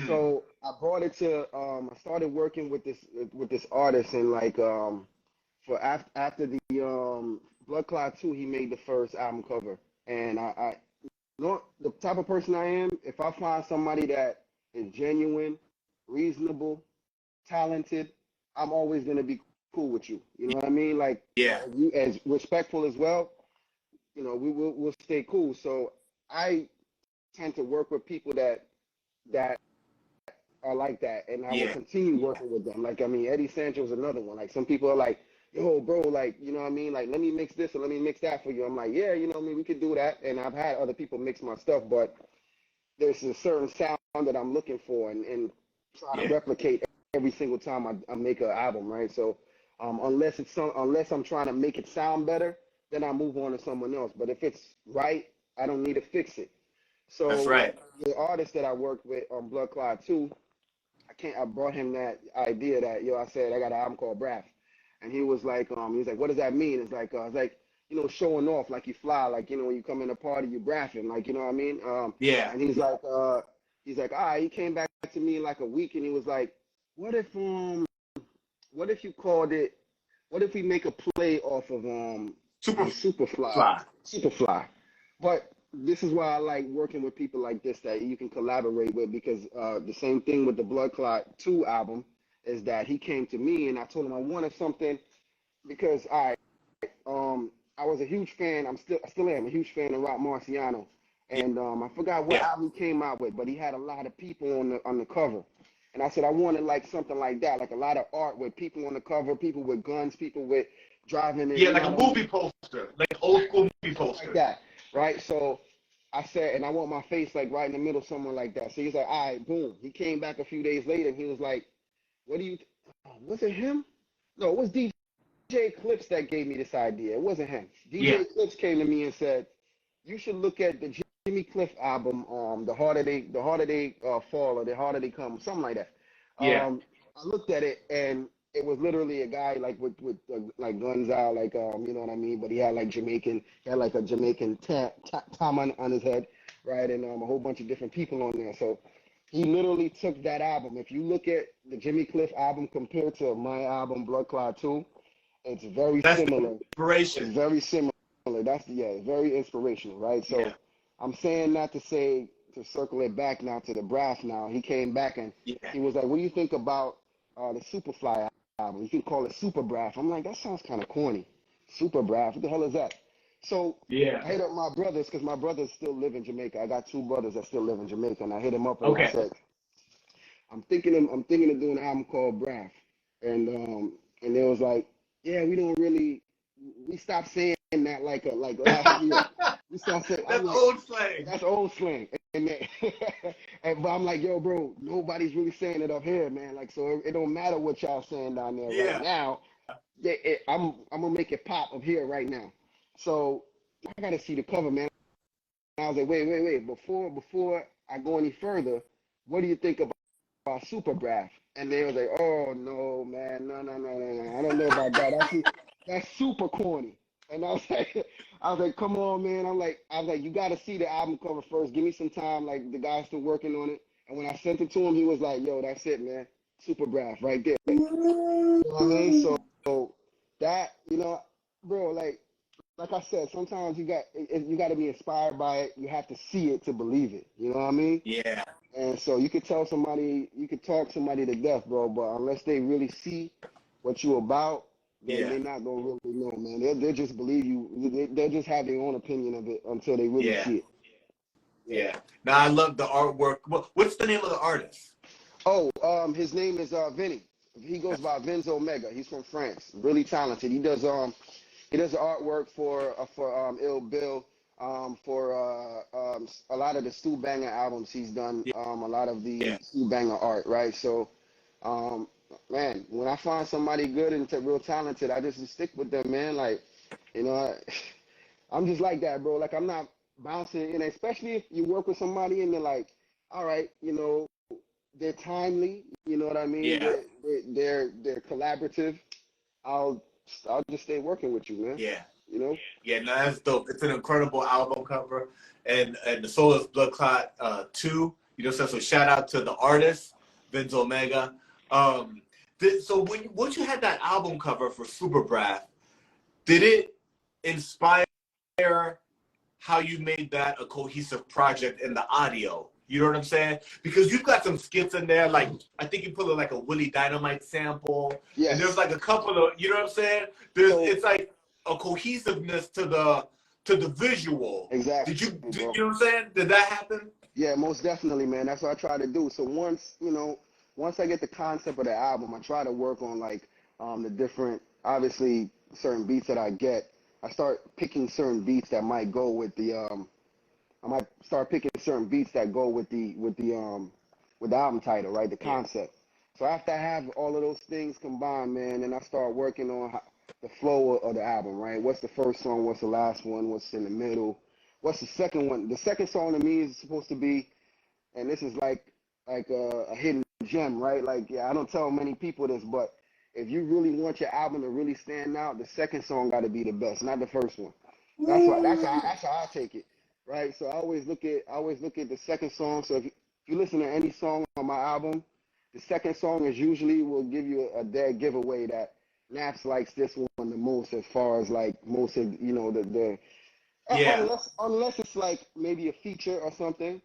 S2: So I brought it to I started working with this artist and like for after the Blood Clot 2, he made the first album cover. And I know the type of person I am, if I find somebody that is genuine, reasonable, talented, I'm always gonna be cool with you. You know what I mean? Like you as respectful as well, you know, we'll stay cool. So I tend to work with people that are like that, and I will continue working with them. Like, I mean, Eddie Sancho's another one. Like, some people are like, yo, bro, like, you know what I mean? Like, let me mix this or let me mix that for you. I'm like, yeah, you know what I mean? We could do that. And I've had other people mix my stuff, but there's a certain sound that I'm looking for and try to replicate every single time I make an album, right? So unless I'm trying to make it sound better, then I move on to someone else. But if it's right, I don't need to fix it. So
S3: that's right.
S2: The artist that I worked with on Blood Clot 2, I brought him that idea that, I said I got an album called Braff. And he was like, what does that mean? It's like you know, showing off like you fly, like, you know, when you come in a party, you braffing, like, you know what I mean? And he's like, all right, he came back to me in like a week and he was like, what if you called it, what if we make a play off of Superfly. But this is why I like working with people like this that you can collaborate with, because the same thing with the Blood Clot 2 album is that he came to me and I told him I wanted something because I was a huge fan. I still am a huge fan of Rock Marciano, and I forgot what album he came out with, but he had a lot of people on the cover, and I said I wanted like something like that, like a lot of art with people on the cover, people with guns, people with driving.
S3: Like a movie poster, like an old school movie poster,
S2: like that, right? So I said, and I want my face like right in the middle, somewhere like that. So he's like, all right, boom. He came back a few days later, and he was like, what do you? Was it him? No, it was DJ Eclipse that gave me this idea. It wasn't him. DJ Eclipse came to me and said, you should look at the Jimmy Cliff album, the harder they fall or the harder they come, something like that.
S3: Yeah.
S2: I looked at it and it was literally a guy like with like guns out, like you know what I mean. But he had like he had like a Jamaican tom on his head, right, and a whole bunch of different people on there. So he literally took that album. If you look at the Jimmy Cliff album compared to my album Blood Clot 2, it's very
S3: That's the
S2: similar.
S3: inspiration.
S2: It's very similar. That's very inspirational, right? So
S3: Yeah.
S2: I'm saying not to say to circle it back now to the brass. Now he came back and
S3: Yeah.
S2: he was like, "What do you think about the Superfly album? You can call it Super Brass." I'm like, that sounds kind of corny. Super Brass, what the hell is that? So
S3: Yeah.
S2: I hit up my brothers because my brothers still live in Jamaica. I got two brothers that still live in Jamaica, and I hit him up and I
S3: Okay.
S2: said, I'm thinking of doing an album called Brass, and they was like, yeah, we stopped saying that like last year. We stopped saying,
S3: That's
S2: I'm like,
S3: old slang.
S2: that's old slang. And, but I'm like, yo, bro, nobody's really saying it up here, man. Like, so it don't matter what y'all saying down there
S3: Yeah.
S2: right now. I'm gonna make it pop up here right now. So I gotta see the cover, man. And I was like, wait. Before I go any further, what do you think about Super Brass? And they was like, oh no, man, no. I don't know about that. That's super corny. And I was like, come on, man. I was like, you got to see the album cover first. Give me some time. Like the guy's still working on it. And when I sent it to him, he was like, yo, that's it, man. Super Brass right there. You know what I mean? So that, bro, like I said, sometimes you got to be inspired by it. You have to see it to believe it. You know what I mean?
S3: Yeah.
S2: And so you could talk somebody to death, bro. But unless they really see what you about, then they're not gonna really know, man. They'll just believe you. They'll just have their own opinion of it until they really
S3: Yeah.
S2: see it.
S3: Yeah. Now I love the artwork. What's the name of the artist?
S2: Oh, his name is Vinnie. He goes by Vince Omega. He's from France. Really talented. He does the artwork for Ill Bill, for a lot of the Stu Banger albums. He's done a lot of the Stu Banger art, right? So, man, when I find somebody good and real talented, I just stick with them, man. Like, I'm just like that, bro. Like, I'm not bouncing, and especially if you work with somebody and they're like, all right, they're timely, you know what I mean?
S3: Yeah.
S2: They're collaborative. I'll just stay working with you, man.
S3: Yeah.
S2: Yeah,
S3: no, that's dope. It's an incredible album cover, and the Soul is Blood Clot 2. So shout out to the artist Vince Omega. So once you had that album cover for Super Brass, did it inspire how you made that a cohesive project in the audio? You know what I'm saying? Because you've got some skits in there, like I think you put like a Willie Dynamite sample, and there's like a couple of, you know what I'm saying? It's like a cohesiveness to the visual.
S2: Exactly.
S3: You know what I'm saying? Did that happen?
S2: Yeah, most definitely, man. That's what I try to do. So once I get the concept of the album, I try to work on like the different, obviously certain beats that I get. I start picking certain beats that might go with the I might start picking certain beats that go with the album title, right? The concept. So after I have all of those things combined, man, then I start working on the flow of the album, right? What's the first song? What's the last one? What's in the middle? What's the second one? The second song to me is supposed to be, and this is like a hidden gem, right? Like, yeah, I don't tell many people this, but if you really want your album to really stand out, the second song got to be the best, not the first one. That's how I take it, right? So I always look at the second song. So if you listen to any song on my album, the second song is usually will give you a dead giveaway that Naps likes this one the most, as far as like most of the unless it's like maybe a feature or something,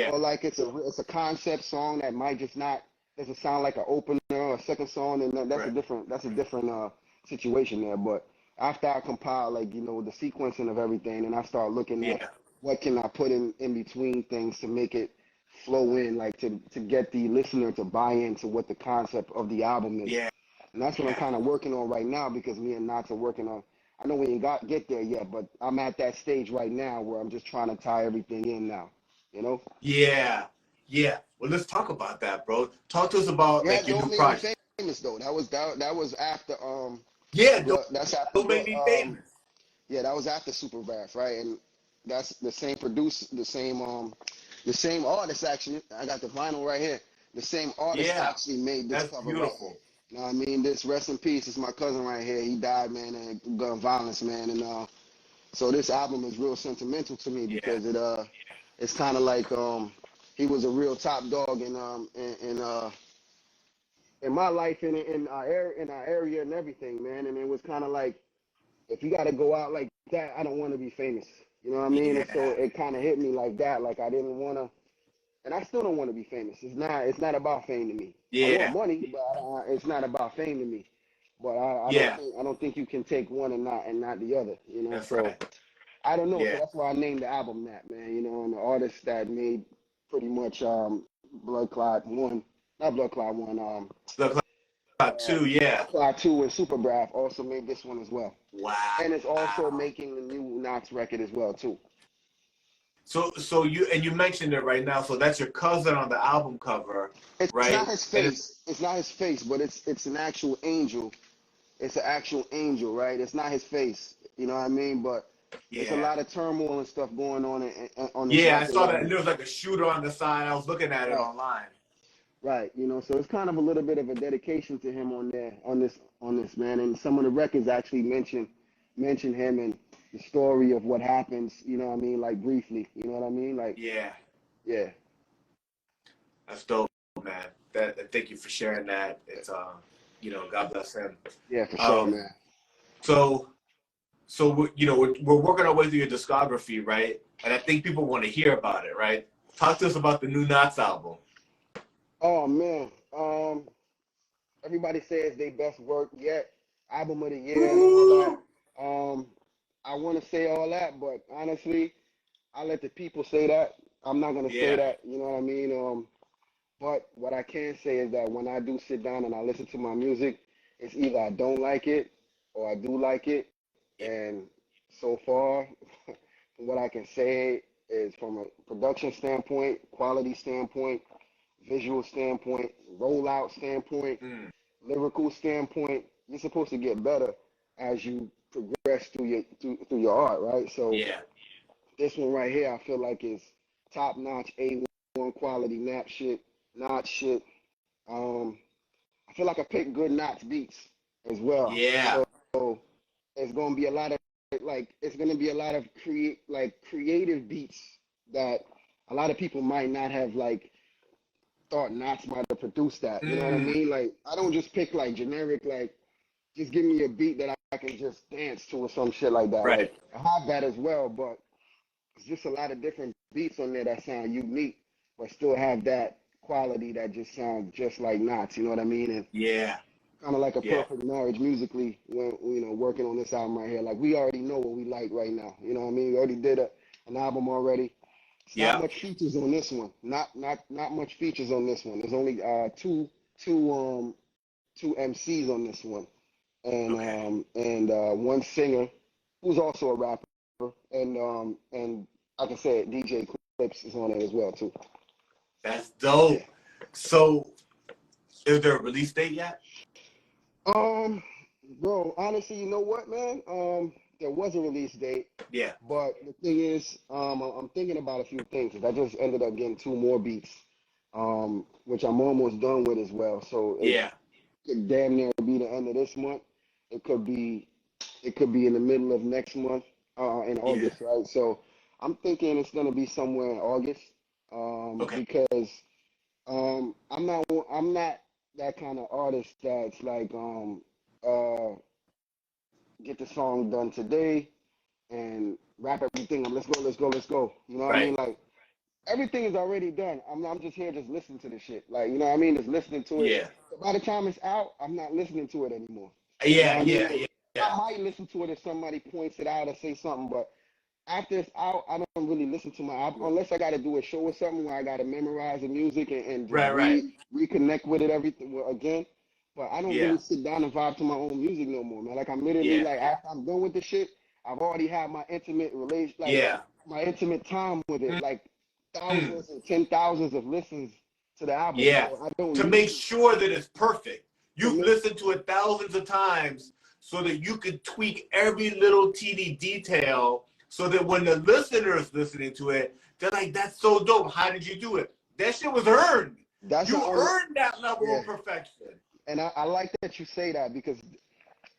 S2: or like it's a concept song that might just not doesn't sound like an opener or a second song, and that's a different situation there. But after I compile like the sequencing of everything, and I start looking at what can I put in between things to make it flow in, like to get the listener to buy into what the concept of the album is.
S3: Yeah.
S2: And that's what I'm kind of working on right now, because me and Nottz are working on. I know we ain't get there yet, but I'm at that stage right now where I'm just trying to tie everything in now.
S3: Yeah. Well, let's talk about that, bro. Talk to us about like your
S2: Don't
S3: new
S2: Make
S3: project.
S2: Me Famous though. That was after that's after
S3: Don't Make Me Famous.
S2: Yeah, that was after Super Bass, right? And that's the same producer, the same artist actually. I got the vinyl right here. The same artist actually made this
S3: that's
S2: cover right
S3: beautiful.
S2: here. You know what I mean? This rest in peace is my cousin right here. He died, man, in gun violence, man. And so this album is real sentimental to me because it's kind of like he was a real top dog in my life and in our area and everything, man. And it was kind of like, if you got to go out like that, I don't want to be famous. You know what I mean? And so it kind of hit me like that. Like I didn't want to, and I still don't want to be famous. It's not about fame to me. I want money, but it's not about fame to me. But I don't think you can take one and not the other. You know,
S3: That's
S2: so
S3: right.
S2: I don't know. So that's why I named the album that, man. You know, and the artist that made pretty much Blood Clot 1, not Blood Clot 1,
S3: Blood Clot 2,
S2: Blood Clot 2 and Super Braff also made this one as well.
S3: Wow.
S2: And it's also making the new Nottz record as well too.
S3: So you mentioned it right now. So that's your cousin on the album cover,
S2: it's
S3: right?
S2: Not his face. It's not his face, but it's an actual angel. It's an actual angel, right? It's not his face. You know what I mean? But it's a lot of turmoil and stuff going on on the
S3: I saw that. And there was like a shooter on the side. I was looking at it online.
S2: Right, you know, so it's kind of a little bit of a dedication to him on this man, and some of the records actually mention him and the story of what happens, you know what I mean, like briefly, you know what I mean, like yeah.
S3: That's dope, man. Thank you for sharing that. It's you know, God bless him.
S2: Yeah, for sure, man.
S3: So you know, we're working our way through your discography, right? And I think people want to hear about it, right? Talk to us about the new Nottz album.
S2: Oh man, everybody says they best work yet, album of the year and all that. I want to say all that, but honestly, I let the people say that. I'm not gonna say that. You know what I mean? But what I can say is that when I do sit down and I listen to my music, it's either I don't like it or I do like it. And so far, what I can say is from a production standpoint, quality standpoint, visual standpoint, rollout standpoint, lyrical standpoint, you're supposed to get better as you progress through your art, right? So this one right here, I feel like is top notch, A1 quality Nottz shit. I feel like I picked good Nottz beats as well. So it's gonna be a lot of creative beats that a lot of people might not have like thought Nottz might have produced that. You know what I mean? Like I don't just pick like generic like just give me a beat that I can just dance to or some shit like that.
S3: Right.
S2: Like, I have that as well, but it's just a lot of different beats on there that sound unique, but still have that quality that just sounds just like Nottz. You know what I mean? And kind of like a perfect marriage musically when, you know, working on this album right here. Like we already know what we like right now. You know what I mean? We already did an album already. It's not much features on this one. Not much features on this one. There's only two MCs on this one. And one singer who's also a rapper, and like I said, DJ Eclipse is on it as well too.
S3: That's dope. Yeah. So, is there a release date yet?
S2: Bro, honestly, you know what, man? There was a release date. Yeah. But the thing is, I'm thinking about a few things. I just ended up getting 2 more beats, which I'm almost done with as well. So it could damn near be the end of this month. It could be in the middle of next month, in August, right? So I'm thinking it's gonna be somewhere in August, because I'm not that kind of artist that's like get the song done today and wrap everything up. Let's go. You know what I mean? Like everything is already done. I'm just here just listening to the shit. Like, you know what I mean? Just listening to it. Yeah. So by the time it's out, I'm not listening to it anymore. I might listen to it if somebody points it out or say something, but after it's out, I don't really listen to my album unless I got to do a show or something where I got to memorize the music and reconnect with it again. But I don't really sit down and vibe to my own music no more, man. Like I'm literally like after I'm done with the shit, I've already had my intimate my intimate time with it, like thousands and 10,000s of listens to the album.
S3: Yeah,
S2: so I don't
S3: to make sure that it's perfect. You've listened to it thousands of times so that you could tweak every little teeny detail so that when the listener is listening to it, they're like, that's so dope. How did you do it? That shit was earned.
S2: That's
S3: You earned that level
S2: yeah.
S3: of perfection.
S2: And I like that you say that because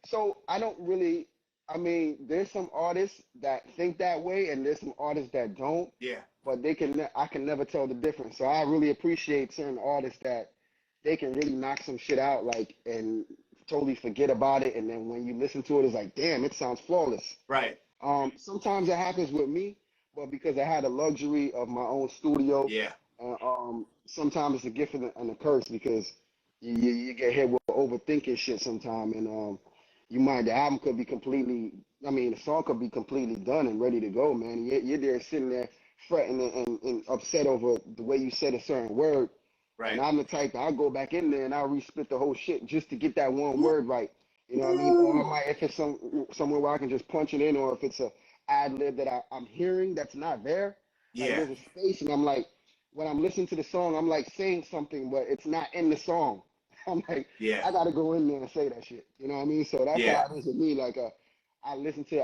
S2: so I don't really. I mean, there's some artists that think that way, and there's some artists that don't.
S3: Yeah.
S2: But I can never tell the difference. So I really appreciate certain artists that they can really knock some shit out, like, and totally forget about it. And then when you listen to it, it's like, damn, it sounds flawless.
S3: Right.
S2: Sometimes it happens with me, but because I had the luxury of my own studio,
S3: Yeah.
S2: sometimes it's a gift and a curse because you get hit with overthinking shit sometimes, and the album could be completely, I mean, the song could be completely done and ready to go, man. And you're there sitting there fretting and upset over the way you said a certain word.
S3: Right.
S2: And I'm the type that I'll go back in there and I'll respit the whole shit just to get that one word right. You know what I mean? Or I might, if it's somewhere where I can just punch it in, or if it's a ad lib that I'm hearing that's not there, like
S3: Yeah.
S2: there's a space, and I'm like, when I'm listening to the song, I'm like saying something, but it's not in the song. I'm like,
S3: Yeah.
S2: I gotta go in there and say that shit. You know what I mean? So that's
S3: Yeah.
S2: how it is with me. Like, I listen to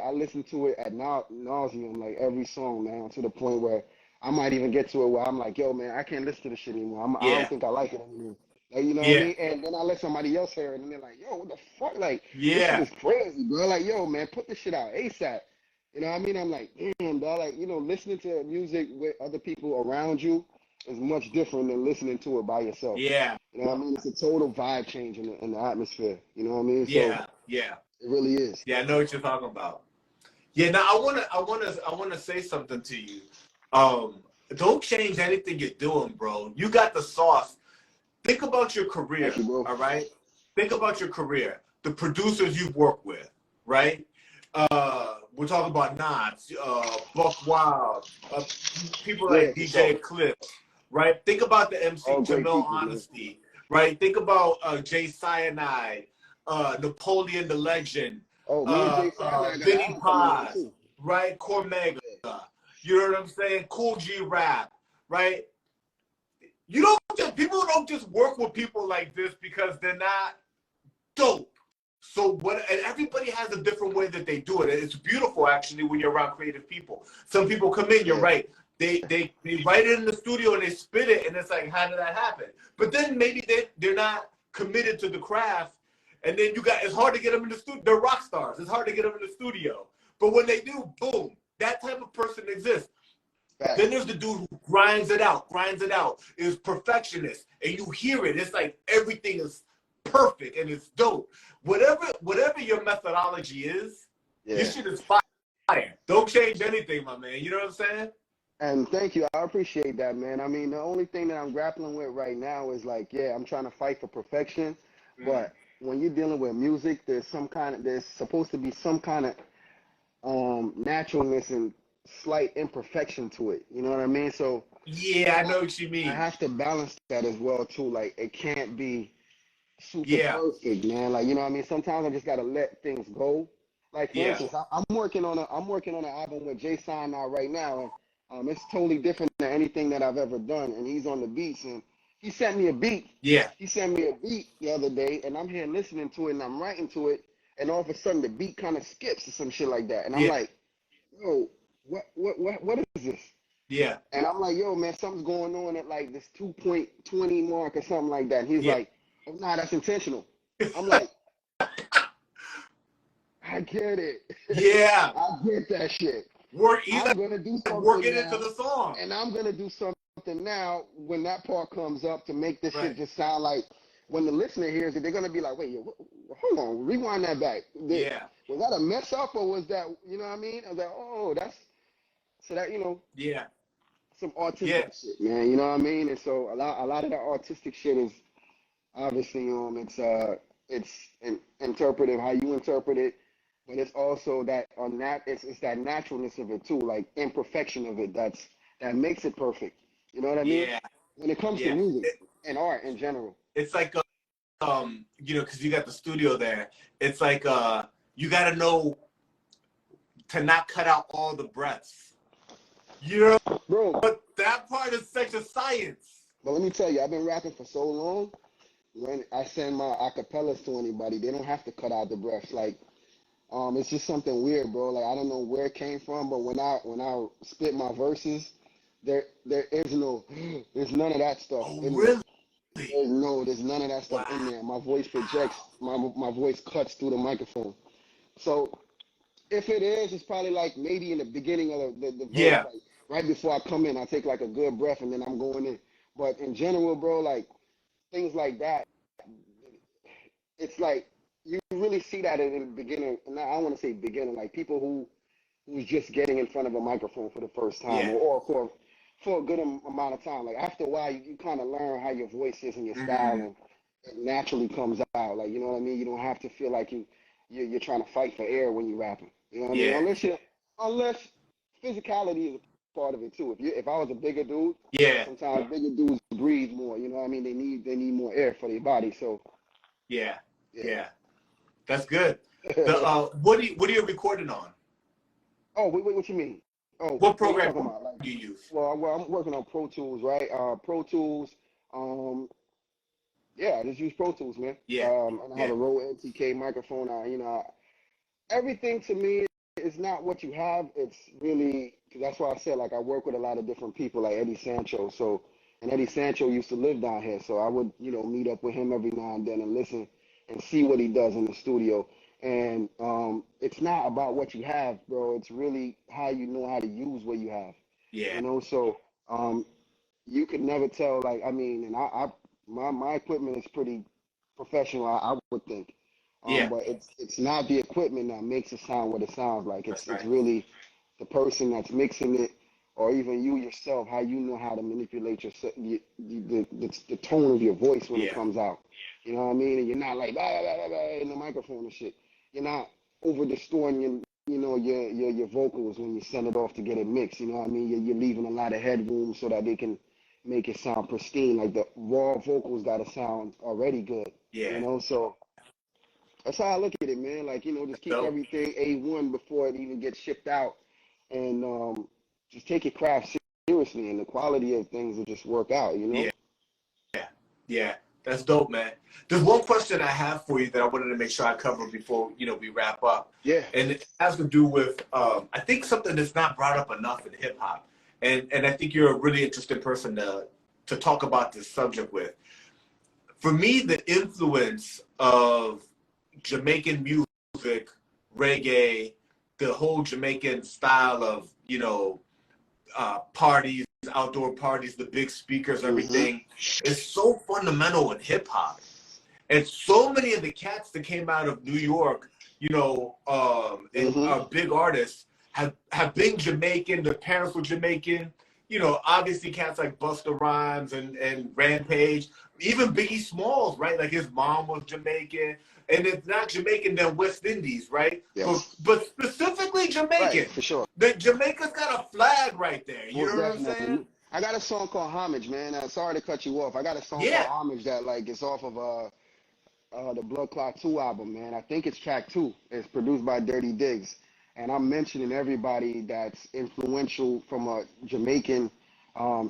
S2: it at nauseum, like every song, man, to the point where I might even get to it where I'm like, yo, man, I can't listen to this shit anymore. I
S3: Yeah.
S2: don't think I like it anymore. Like, you know what I
S3: Yeah.
S2: mean? And then I let somebody else hear it, and they're like, yo, what the fuck? Like, this shit
S3: Yeah.
S2: is crazy, bro. Like, yo, man, put this shit out ASAP. You know what I mean? I'm like, damn, dog. Like, you know, listening to music with other people around you is much different than listening to it by yourself.
S3: Yeah.
S2: You know what I mean? It's a total vibe change in the atmosphere. You know what I mean? So
S3: Yeah. Yeah.
S2: it really is.
S3: Yeah. I know what you're talking about. Yeah. Now I wanna say something to you. Don't change anything you're doing, bro. You got the sauce. Think about your career,
S2: Thank you, bro.
S3: all right? Think about your career. The producers you've worked with, right? We're talking about Nottz, Buckwild, people
S2: Yeah,
S3: like
S2: for
S3: DJ
S2: sure.
S3: Eclipse, right? Think about the MC
S2: All great
S3: Jamel
S2: people, man.
S3: Honesty, right? Think about Jay Scienide, Napoleon the Legend,
S2: Oh, me and Jay Scienide got an
S3: Vinnie
S2: album coming out
S3: Paz,
S2: too.
S3: right? Cormega.
S2: Yeah.
S3: You know what I'm saying? Kool G Rap, right? People don't just work with people like this because they're not dope. So and everybody has a different way that they do it. And it's beautiful actually when you're around creative people. Some people come in, you're right. They write it in the studio and they spit it, and it's like, how did that happen? But then maybe they're not committed to the craft, and then it's hard to get them in the studio. They're rock stars. It's hard to get them in the studio. But when they do, boom, that type of person exists. Then there's the dude who grinds it out, is perfectionist, and you hear it. It's like everything is perfect and it's dope. Whatever your methodology is, this shit is fire. Don't change anything, my man. You know what I'm saying?
S2: And thank you. I appreciate that, man. I mean, the only thing that I'm grappling with right now is like, I'm trying to fight for perfection. But when you're dealing with music, there's supposed to be some kind of naturalness and slight imperfection to it. You know what I mean? So
S3: yeah, I know what you mean.
S2: I have to balance that as well too. Like, it can't be super perfect, man. Like, you know what I mean? Sometimes I just gotta let things go. Like, for instance, I'm working on an album with Jay Scienide right now, and it's totally different than anything that I've ever done. And he's on the beats, and he sent me a beat.
S3: Yeah.
S2: He sent me a beat the other day, and I'm here listening to it, and I'm writing to it, and all of a sudden the beat kind of skips or some shit like that, and I'm like, yo, what is this?
S3: Yeah.
S2: And I'm like, yo, man, something's going on at like this 2.20 mark or something like that. And he's like, oh, nah, that's intentional. I'm like, I get it.
S3: Yeah.
S2: I get that shit. I'm gonna do something
S3: work it
S2: now,
S3: into the song.
S2: and I'm gonna do something now when that part comes up to make this shit just sound like, when the listener hears it, they're gonna be like, wait, hold on, rewind that back. Was that a mess up, or was that, you know what I mean? I was like, oh, that's, so that, you know, some artistic shit, man. You know what I mean? And so a lot of that artistic shit is obviously it's interpretive, how you interpret it, but it's also that it's that naturalness of it too, like imperfection of it that makes it perfect. You know what I mean?
S3: Yeah.
S2: When it comes to music and art in general.
S3: It's like you know, because you got the studio there. It's like you got to know to not cut out all the breaths. You know,
S2: bro.
S3: But that part is such a science.
S2: But let me tell you, I've been rapping for so long. When I send my acapellas to anybody, they don't have to cut out the breaths. Like, it's just something weird, bro. Like, I don't know where it came from, but when I spit my verses, there's none of that stuff.
S3: Oh, really?
S2: There's none of that stuff in there. My voice projects, my voice cuts through the microphone. So if it is, it's probably like maybe in the beginning of the verse,
S3: Yeah.
S2: like right before I come in, I take like a good breath and then I'm going in. But in general, bro, like things like that, it's like you really see that in the beginning. And I want to say beginning, like people who's just getting in front of a microphone for the first time,
S3: Yeah.
S2: or for a good amount of time. Like after a while, you kind of learn how your voice is and your style, and it naturally comes out. Like you know what I mean. You don't have to feel like you're trying to fight for air when you're rapping. You know what I mean?
S3: Yeah.
S2: Unless physicality is a part of it too. If I was a bigger dude,
S3: Yeah.
S2: sometimes bigger dudes breathe more. You know what I mean? They need more air for their body. So
S3: Yeah.
S2: yeah.
S3: That's good. The what are you recording on?
S2: Oh, wait, what you mean? Oh,
S3: What
S2: what are you
S3: program
S2: talking about? Like,
S3: do you use?
S2: well, I'm working on Pro Tools, right? Pro Tools. Yeah, I just use Pro Tools, man.
S3: Yeah.
S2: And I have a Rode NTK microphone. Everything to me is not what you have. It's really, cause that's why I said, like, I work with a lot of different people, like Eddie Sancho. So, and Eddie Sancho used to live down here. So I would, meet up with him every now and then and listen and see what he does in the studio. And it's not about what you have, bro. It's really how you know how to use what you have.
S3: Yeah.
S2: So you could never tell, like, I mean, and my equipment is pretty professional, I would think.
S3: Yeah.
S2: But it's not the equipment that makes it sound what it sounds like.
S3: That's
S2: It's
S3: right.
S2: really the person that's mixing it, or even you yourself, how you know how to manipulate the tone of your voice when it
S3: Yeah.
S2: comes out. You know what I mean? And you're not like blah, blah, blah, blah, in the microphone and shit. You're not over distorting your vocals when you send it off to get it mixed. You know what I mean? You're leaving a lot of headroom so that they can make it sound pristine. Like the raw vocals gotta sound already good.
S3: Yeah.
S2: So that's how I look at it, man. Like, just keep
S3: So
S2: everything A1 before it even gets shipped out, and just take your craft seriously, and the quality of things will just work out.
S3: yeah. Yeah. That's dope, man. There's one question I have for you that I wanted to make sure I cover before we wrap up,
S2: Yeah.
S3: and it has to do with I think something that's not brought up enough in hip hop, and I think you're a really interesting person to talk about this subject with. For me, the influence of Jamaican music, reggae, the whole Jamaican style of parties, outdoor parties, the big speakers, everything is so fundamental in hip hop. And so many of the cats that came out of New York, and are big artists have been Jamaican. Their parents were Jamaican. Obviously cats like Busta Rhymes and Rampage, even Biggie Smalls, right? Like his mom was Jamaican. And if not Jamaican, then West Indies, right?
S2: Yes.
S3: But specifically Jamaican.
S2: Right, for sure.
S3: Jamaica's got a flag right there. You
S2: Most
S3: know what I'm
S2: definitely.
S3: saying?
S2: I got a song called Homage, man. Sorry to cut you off. I got a song
S3: Yeah.
S2: called Homage that like it's off of the Blood Clot 2 album, man. I think it's track 2. It's produced by Dirty Diggs. And I'm mentioning everybody that's influential from a Jamaican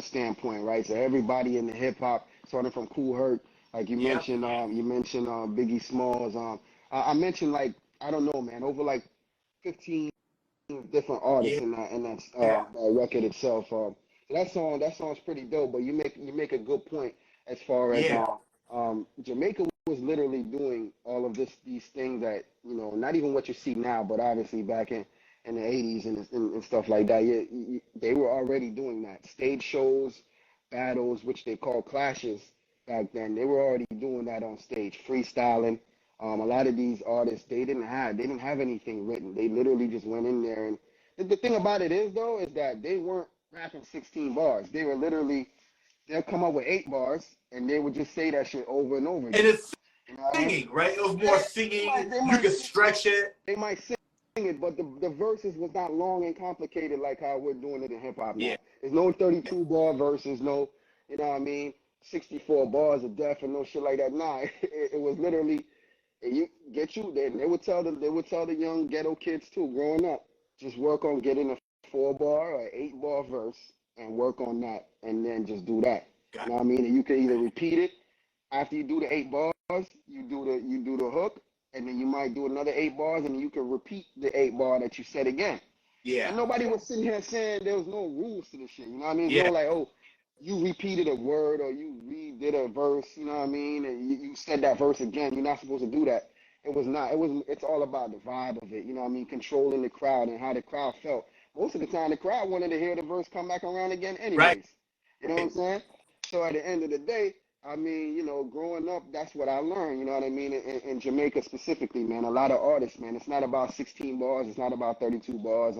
S2: standpoint, right? So everybody in the hip hop, starting from Kool Herc, like you mentioned, Biggie Smalls. I mentioned like I don't know, man, over like 15 different artists
S3: Yeah.
S2: in that record itself. So that song's pretty dope. But you make a good point as far as Jamaica was literally doing all of these things that not even what you see now, but obviously back in the 80s and stuff like that. They were already doing that. Stage shows, battles, which they call clashes back then. They were already doing that on stage, freestyling. A lot of these artists, they didn't have anything written. They literally just went in there. And the thing about it is that they weren't rapping 16 bars. They were literally, they'll come up with 8 bars and they would just say that shit over and over again.
S3: And it's
S2: I mean?
S3: singing, right? It was more singing. You could stretch it.
S2: They might sing it, but the verses was not long and complicated like how we're doing it in hip hop now.
S3: Yeah.
S2: There's no 32 bar verses, no, 64 bars of death and no shit like that. Nah, it was literally. And they would tell the young ghetto kids too, growing up, just work on getting a 4-bar or 8-bar verse and work on that, and then just do that. You know what I mean? And you can either repeat it after you do the 8 bars, you do the hook, and then you might do another 8 bars, and you can repeat the 8-bar that you said again.
S3: Yeah.
S2: And nobody was sitting here saying there was no rules to this shit. You know what I mean?
S3: Yeah.
S2: It's no like, oh, you repeated a word or you did a verse, you know what I mean, and you said that verse again. You're not supposed to do that. It was not. It was. It's all about the vibe of it. You know what I mean? Controlling the crowd and how the crowd felt. Most of the time, the crowd wanted to hear the verse come back around again,
S1: Right.
S2: anyways. You know what I'm saying? So at the end of the day, I mean, you know, growing up, that's what I learned. You know what I mean? In Jamaica specifically, man, a lot of artists, man. It's not about 16 bars. It's not about 32 bars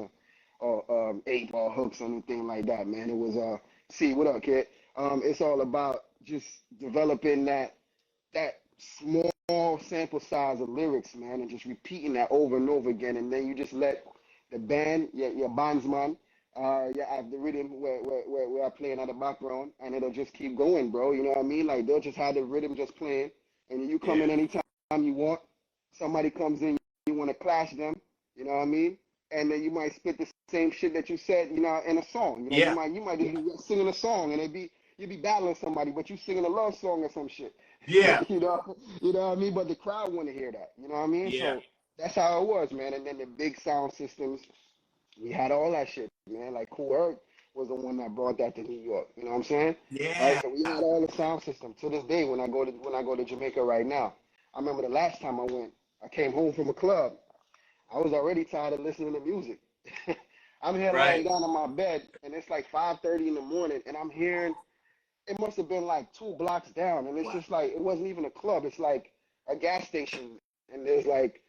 S2: or 8-ball hooks or anything like that, man. It was see, what up, kid? It's all about just developing that small sample size of lyrics, man, and just repeating that over and over again. And then you just let the band, your bandsman, have the rhythm where I'm playing at the background, and it'll just keep going, bro. You know what I mean? Like, they'll just have the rhythm just playing, and you come in anytime you want. Somebody comes in, you want to clash them, you know what I mean? And then you might spit the same shit that you said, you know, in a song. You know, you might just be singing a song, and you'd be battling somebody, but you singing a love song or some shit.
S1: Yeah.
S2: you know what I mean? But the crowd want to hear that. You know what I mean?
S1: Yeah.
S2: So that's how it was, man. And then the big sound systems, we had all that shit, man. Like Kool G was the one that brought that to New York. You know what I'm saying?
S1: Yeah.
S2: Right. So we had all the sound system. To this day, when I go to Jamaica right now, I remember the last time I went. I came home from a club. I was already tired of listening to music. I'm here lying down in my bed, and it's like 5:30 in the morning, and I'm hearing. It must have been like 2 blocks down, and it's just like it wasn't even a club. It's like a gas station, and there's like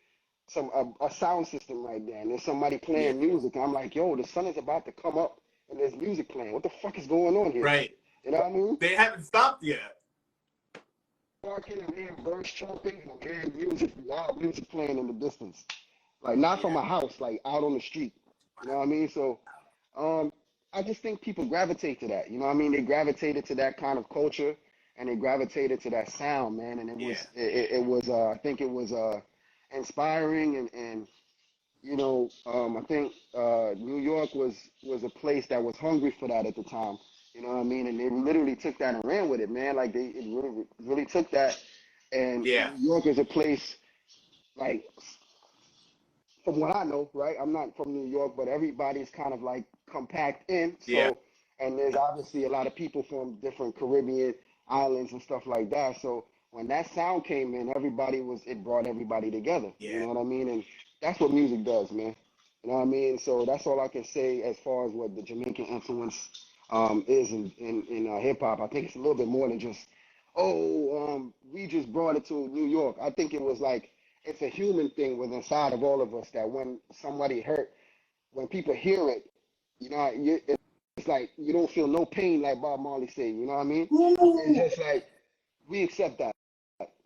S2: a sound system right there, and there's somebody playing music. And I'm like, yo, the sun is about to come up, and there's music playing. What the fuck is going on here?
S1: Right.
S2: You know what I mean?
S1: They haven't stopped yet.
S2: Walking and hearing birds chirping and hearing music, loud music playing in the distance, like not from a house, like out on the street. You know what I mean? So, I just think people gravitate to that. You know what I mean? They gravitated to that kind of culture, and they gravitated to that sound, man. And it was I think it was inspiring, and you know, I think New York was a place that was hungry for that at the time. You know what I mean? And they literally took that and ran with it, man. Like it really took that. And New York is a place, like, from what I know, right? I'm not from New York, but everybody's kind of like compact in. So, and there's obviously a lot of people from different Caribbean islands and stuff like that. So when that sound came in, it brought everybody together. You know what I mean? And that's what music does, man. You know what I mean? So that's all I can say as far as what the Jamaican influence is in hip hop. I think it's a little bit more than just, we just brought it to New York. I think it was like, it's a human thing within inside of all of us that when somebody hurt, when people hear it, you know, it's like you don't feel no pain, like Bob Marley said. You know what I mean? It's just like we accept that.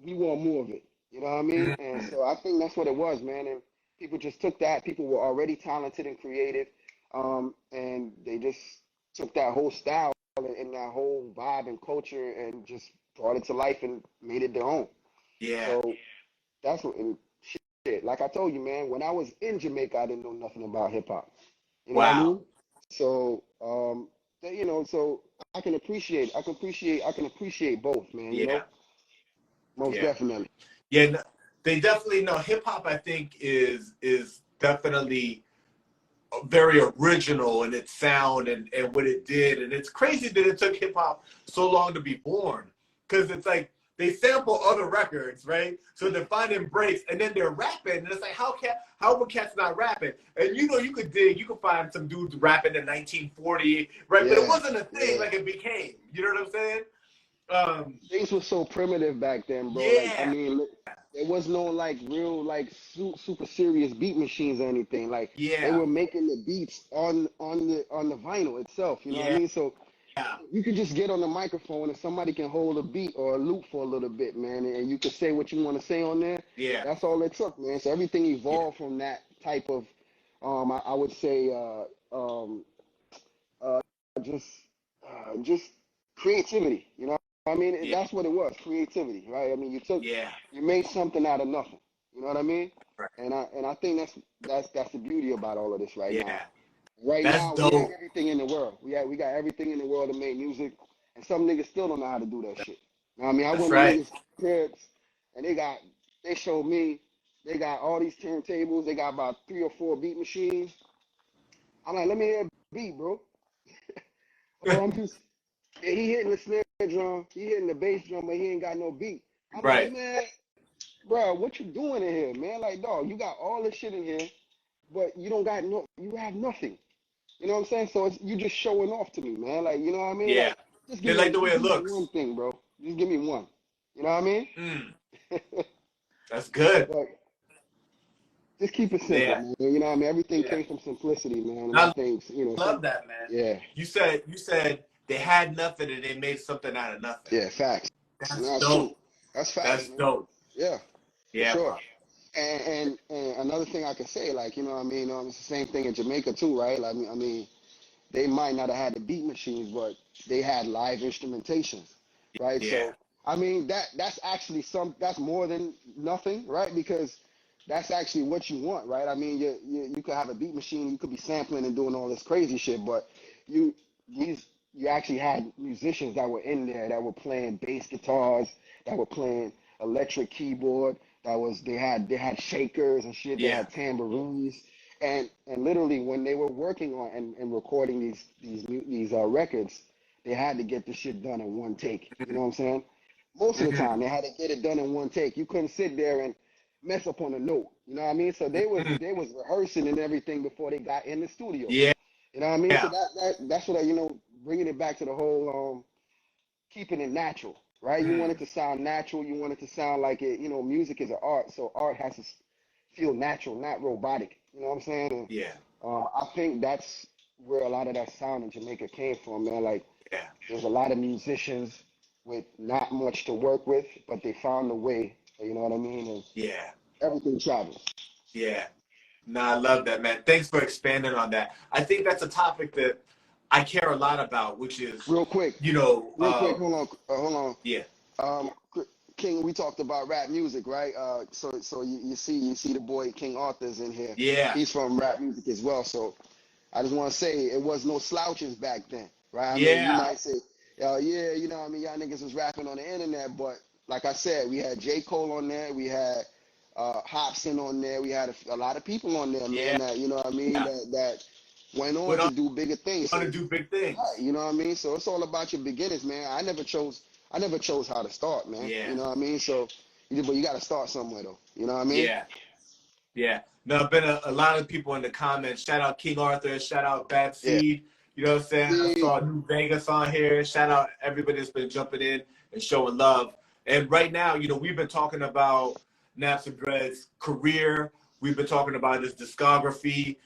S2: We want more of it. You know what I mean? And so I think that's what it was, man. And people just took that. People were already talented and creative, and they just took that whole style and that whole vibe and culture and just brought it to life and made it their own.
S1: Yeah.
S2: So that's what. And shit, like I told you, man. When I was in Jamaica, I didn't know nothing about hip hop. You know what I mean? So, you know, so I can appreciate both, man. You know, most definitely.
S1: Yeah, they definitely know hip hop. I think is definitely very original in its sound and what it did, and it's crazy that it took hip hop so long to be born, because it's like they sample other records, right? So they're finding breaks, and then they're rapping, and it's like how were cats not rapping? And you know, you could find some dudes rapping in 1940, right? But it wasn't a thing like it became. You know what I'm saying?
S2: Things were so primitive back then, bro. Like, I mean, there was no like real like super serious beat machines or anything. Like they were making the beats on the vinyl itself. You know what I mean? So you could just get on the microphone and somebody can hold a beat or a loop for a little bit, man, and you can say what you want to say on there.
S1: Yeah.
S2: That's all it took, man. So everything evolved from that type of, I would say, just creativity. You know what I mean? That's what it was, creativity, right? I mean, you made something out of nothing. You know what I mean?
S1: Right.
S2: And I think that's the beauty about all of this right now. Right
S1: That's
S2: now,
S1: dope.
S2: we have everything in the world. We got everything in the world to make music, and some niggas still don't know how to do that shit. You know what I mean? I went to niggas' cribs, and they showed me, they got all these turntables. They got about 3 or 4 beat machines. I'm like, let me hear a beat, bro. Or I'm just he hitting the snare drum, he hitting the bass drum, but he ain't got no beat. I'm
S3: Right.
S2: like, man, bro, what you doing in here, man? Like, dog, you got all this shit in here, but you don't got you have nothing. You know what I'm saying? So you just showing off to me, man. Like, you know what I mean?
S3: Yeah.
S2: Like, just
S3: They like the way it
S2: give me
S3: looks.
S2: one thing, bro. Just give me one. You know what I mean?
S3: That's good.
S2: But just keep it simple, man. You know what I mean? Everything came from simplicity, man. And I think, you know,
S3: love that, man.
S2: Yeah.
S3: You said they had nothing and they made something out of nothing.
S2: Yeah, facts.
S3: That's
S2: dope.
S3: True.
S2: That's facts.
S3: That's
S2: man.
S3: dope.
S2: Yeah.
S3: Yeah.
S2: For sure.
S3: Bro.
S2: And another thing I can say, like, you know what I mean? It's the same thing in Jamaica too, right? Like, I mean, they might not have had the beat machines, but they had live instrumentations, right?
S3: Yeah.
S2: So, I mean, that's actually that's more than nothing, right? Because that's actually what you want, right? I mean, you could have a beat machine, you could be sampling and doing all this crazy shit, but you actually had musicians that were in there that were playing bass guitars, that were playing electric keyboard, they had shakers and shit, they had tambourines, and literally when they were working on and recording these records, they had to get the shit done in one take. You know what I'm saying? Most of the time they had to get it done in one take. You couldn't sit there and mess up on a note. You know what I mean? So they was rehearsing and everything before they got in the studio.
S3: Yeah.
S2: You know what I mean?
S3: Yeah.
S2: So that's what bringing it back to the whole keeping it natural, right? You want it to sound natural. You want it to sound like it. You know, music is an art, so art has to feel natural, not robotic. You know what I'm saying? And, I think that's where a lot of that sound in Jamaica came from, man. Like, there's a lot of musicians with not much to work with, but they found a way. You know what I mean? And everything travels.
S3: Yeah. No, I love that, man. Thanks for expanding on that. I think that's a topic that I care a lot about, which is
S2: real quick.
S3: You know,
S2: quick. Hold on.
S3: Yeah.
S2: King, we talked about rap music, right? So you see the boy King Arthur's in here.
S3: Yeah.
S2: He's from rap music as well. So I just want to say it was no slouches back then, right? I mean, you might say, you know, I mean, y'all niggas was rapping on the internet, but like I said, we had J. Cole on there, we had Hobson on there, we had a lot of people on there, man. That, you know what I mean? That went on to do bigger things.
S3: Want to do big things.
S2: You know what I mean? So it's all about your beginnings, man. I never chose how to start, man.
S3: Yeah.
S2: You know what I mean? So, but you got to start somewhere, though. You know what I mean?
S3: Yeah. Yeah. No, I've been a lot of people in the comments. Shout out King Arthur. Shout out Bad Seed. You know what I'm saying? I saw New Vegas on here. Shout out everybody that's been jumping in and showing love. And right now, you know, we've been talking about NapsNdreds' career. We've been talking about his discography,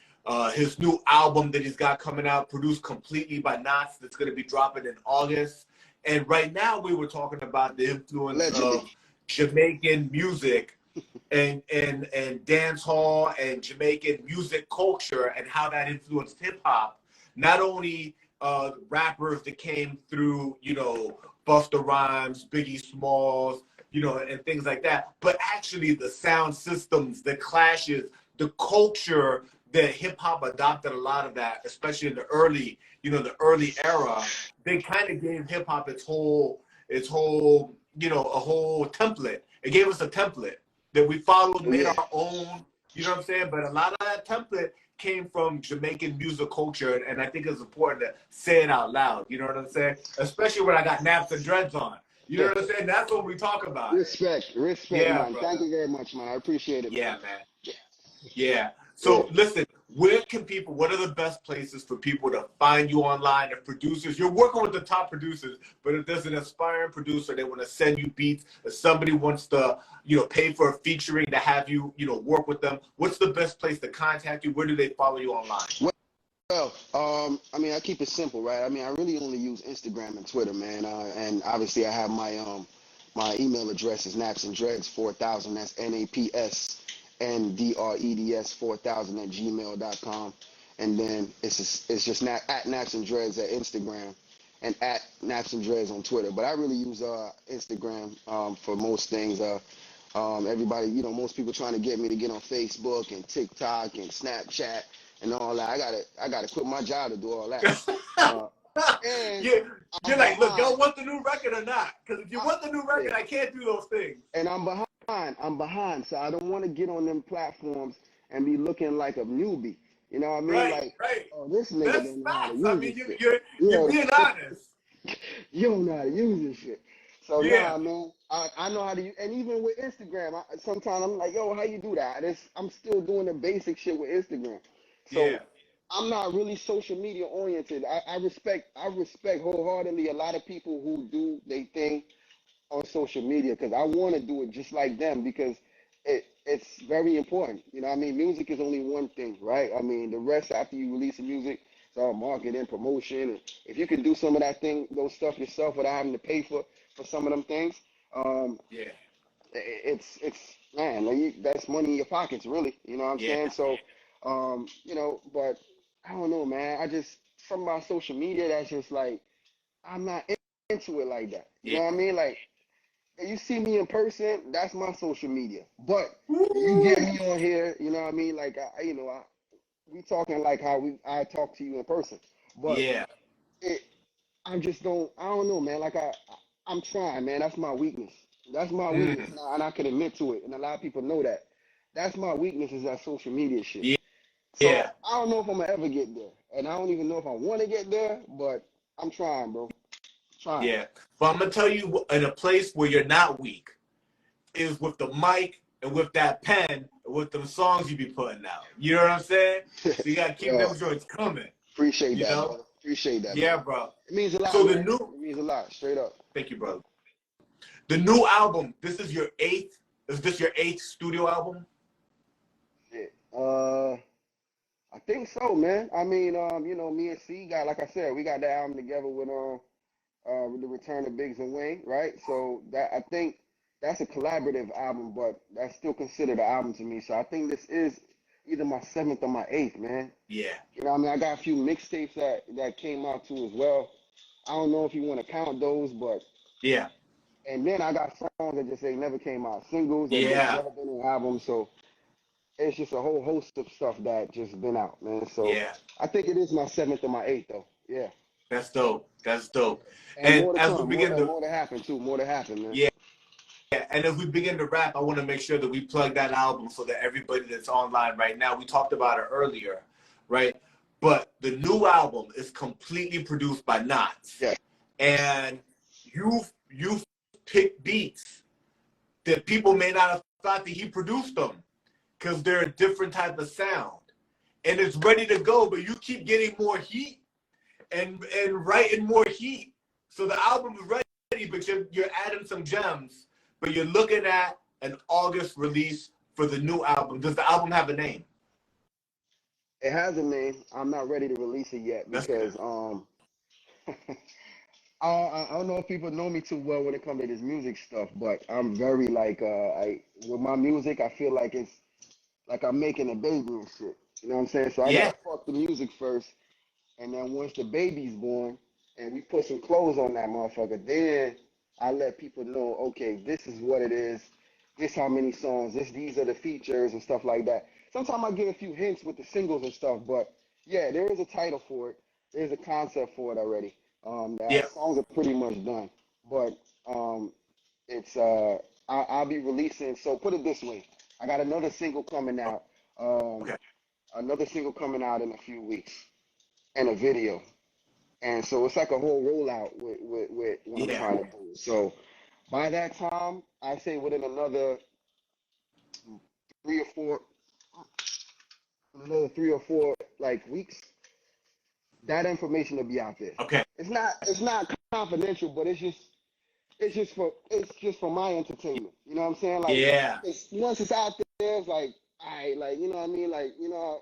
S3: his new album that he's got coming out, produced completely by Nottz, that's going to be dropping in August. And right now, we were talking about the influence of Jamaican music and dance hall and Jamaican music culture and how that influenced hip hop. Not only rappers that came through, you know, Busta Rhymes, Biggie Smalls, you know, and things like that, but actually the sound systems, the clashes, the culture that hip hop adopted a lot of that, especially in the early era. They kind of gave hip hop its whole, you know, a whole template. It gave us a template that we followed, made our own, you know what I'm saying? But a lot of that template came from Jamaican music culture, and I think it's important to say it out loud, you know what I'm saying? Especially when I got NapsNdreds on. You know what I'm saying? That's what we talk about.
S2: Respect, man. Brother. Thank you very much, man. I appreciate it, man.
S3: Yeah. So listen, what are the best places for people to find you online? If producers, you're working with the top producers, but if there's an aspiring producer, they want to send you beats, if somebody wants to, you know, pay for a featuring to have you, you know, work with them, what's the best place to contact you? Where do they follow you online?
S2: Well, I mean, I keep it simple, right? I mean, I really only use Instagram and Twitter, man. And obviously I have my email address is NapsNdreds4000. That's NapsNdreds 4000 at gmail.com. And then it's just at NapsNdreds at Instagram and at NapsNdreds on Twitter. But I really use Instagram for most things. Everybody, you know, most people trying to get me to get on Facebook and TikTok and Snapchat and all that. I gotta quit my job to do all that. And
S3: you're like, look, y'all want the new record or not? Because if you want the new record, I can't do those things.
S2: And I'm behind, so I don't want to get on them platforms and be looking like a newbie. You know what I mean?
S3: Right.
S2: Oh, this nigga didn't know how to use
S3: I mean, you're being honest.
S2: You don't know how to use this shit. So
S3: Yeah.
S2: nah, man, I know how to use, and even with Instagram, sometimes I'm like, yo, how you do that? I'm still doing the basic shit with Instagram. So
S3: Yeah.
S2: I'm not really social media oriented. I respect wholeheartedly a lot of people who do their thing on social media because I want to do it just like them because it's very important. You know what I mean? Music is only one thing, right? I mean, the rest after you release the music, it's all marketing, promotion. And if you can do some of that thing, those stuff yourself without having to pay for some of them things,
S3: Yeah.
S2: it's man, like that's money in your pockets, really. You know what I'm
S3: Yeah.
S2: saying? So, but I don't know, man. I just something about social media that's just like I'm not into it like that. You
S3: Yeah.
S2: know what I mean? Like you see me in person, that's my social media. But you get
S3: Woo.
S2: me on here, you know what I mean? Like we talking like how I talk to you in person. But
S3: Yeah.
S2: it, I don't know, man. Like I'm trying, man. That's my weakness. That's my weakness,
S3: Mm.
S2: and I can admit to it, and a lot of people know that. That's my weakness is that social media shit.
S3: Yeah.
S2: So
S3: Yeah.
S2: I don't know if I'm gonna ever get there, and I don't even know if I want to get there, but I'm trying, bro. Trying.
S3: Yeah. But I'm gonna tell you, in a place where you're not weak is with the mic and with that pen and with them songs you be putting out. You know what I'm saying? So you gotta keep
S2: Yo,
S3: them joints coming.
S2: appreciate
S3: You
S2: that,
S3: know?
S2: brother. Appreciate that,
S3: Yeah,
S2: man.
S3: bro.
S2: It means a lot,
S3: So the
S2: man.
S3: new,
S2: It means a lot, straight up.
S3: thank you, brother. The new album. This is your eighth. Is this your eighth studio album?
S2: Shit. I think so, man. I mean, me and C got, like I said, we got that album together with the return of Biggs and Wayne, right? So that I think that's a collaborative album, but that's still considered an album to me. So I think this is either my seventh or my eighth, man.
S3: Yeah.
S2: You know, what I mean, I got a few mixtapes that came out too as well. I don't know if you want to count those, but
S3: Yeah.
S2: and then I got songs that just ain't never came out, singles that just
S3: Yeah.
S2: never been an album. So it's just a whole host of stuff that just been out, man. So
S3: Yeah.
S2: I think it is my seventh or my eighth, though. Yeah.
S3: That's dope. That's dope.
S2: And
S3: And
S2: more to
S3: as we
S2: come,
S3: begin to,
S2: more to happen too, more to happen, man.
S3: yeah. And as we begin to wrap, I want to make sure that we plug that album so that everybody that's online right now, we talked about it earlier, right? But the new album is completely produced by Nottz.
S2: Yeah.
S3: And you've picked beats that people may not have thought that he produced them because they're a different type of sound. And it's ready to go, but you keep getting more heat and writing more heat. So the album is ready, but you're adding some gems. But you're looking at an August release for the new album. Does the album have a name?
S2: It has a name. I'm not ready to release it yet
S3: That's
S2: because
S3: good.
S2: I don't know if people know me too well when it comes to this music stuff, but I'm very like I with my music I feel like it's like I'm making a baby and shit. You know what I'm saying? So I
S3: Yeah.
S2: gotta fuck the music first, and then once the baby's born and we put some clothes on that motherfucker, then I let people know, okay, this is what it is. This how many songs. These are the features and stuff like that. Sometimes I give a few hints with the singles and stuff, but yeah, there is a title for it. There's a concept for it already. The
S3: Yeah.
S2: songs are pretty much done, but it's I'll be releasing. So put it this way, I got another single coming out. Um,
S3: Okay.
S2: another single coming out in a few weeks, and a video. And so it's like a whole rollout with what I'm
S3: Yeah.
S2: trying to do. So by that time, I say within three or four, another 3 or 4 like weeks, that information will be out there.
S3: Okay.
S2: It's not confidential, but it's just for my entertainment. You know what I'm saying? Like
S3: Yeah.
S2: once it's out there, it's like like you know what I mean? Like now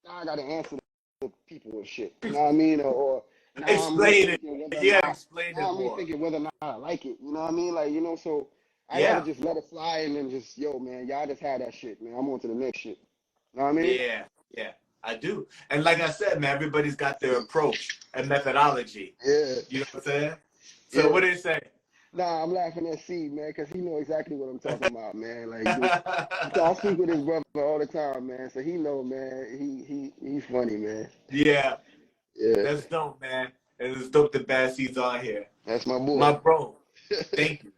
S2: I gotta answer to people and shit. You know what I mean? Or now I'm
S3: Explain it.
S2: rethinking whether or
S3: Yeah,
S2: not
S3: explain
S2: now
S3: it
S2: I'm
S3: more.
S2: rethinking whether or not I like it. You know what I mean? Like so I gotta
S3: Yeah.
S2: just let it fly and then just yo man, y'all just had that shit, man. I'm on to the next shit. You know what I mean?
S3: Yeah. Yeah. I do. And like I said, man, everybody's got their approach and methodology.
S2: Yeah,
S3: You know what I'm saying? So
S2: yeah.
S3: what did it say?
S2: Nah, I'm laughing at C, man, because he know exactly what I'm talking about, man. Like, I speak with his brother all the time, man. So he know, man. He's funny, man.
S3: Yeah.
S2: Yeah,
S3: That's dope, man. And it's dope that Bad Seed's on here.
S2: that's my boy.
S3: My bro, thank you.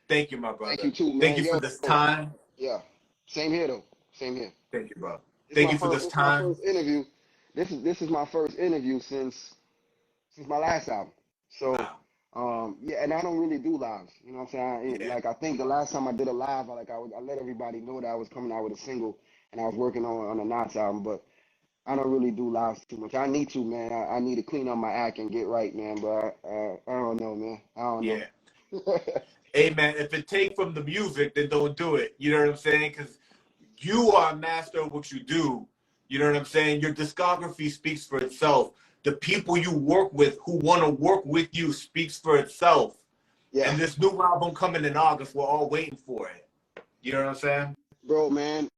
S3: Thank you, my
S2: Thank
S3: brother.
S2: you too,
S3: Thank
S2: man.
S3: you for
S2: Yo,
S3: this time.
S2: yeah. Same here though. Same here.
S3: Thank you, bro.
S2: This is
S3: Thank
S2: my
S3: you for
S2: first.
S3: this
S2: This is my
S3: time.
S2: first interview. This is my first interview since my last album. So
S3: Wow.
S2: Yeah, and I don't really do lives. You know what I'm saying?
S1: Yeah.
S2: Like I think the last time I did a live, I let everybody know that I was coming out with a single and I was working on a Nottz album, but I don't really do lives too much. I need to, man. I need to clean up my act and get right, man. But I don't know, man. I don't know.
S1: Yeah. Hey, man, if it take from the music, then don't do it. You know what I'm saying? Because you are a master of what you do. You know what I'm saying? Your discography speaks for itself. The people you work with who want to work with you speaks for itself.
S2: Yeah,
S1: And this new album coming in August, we're all waiting for it. You know what I'm saying?
S2: bro, man.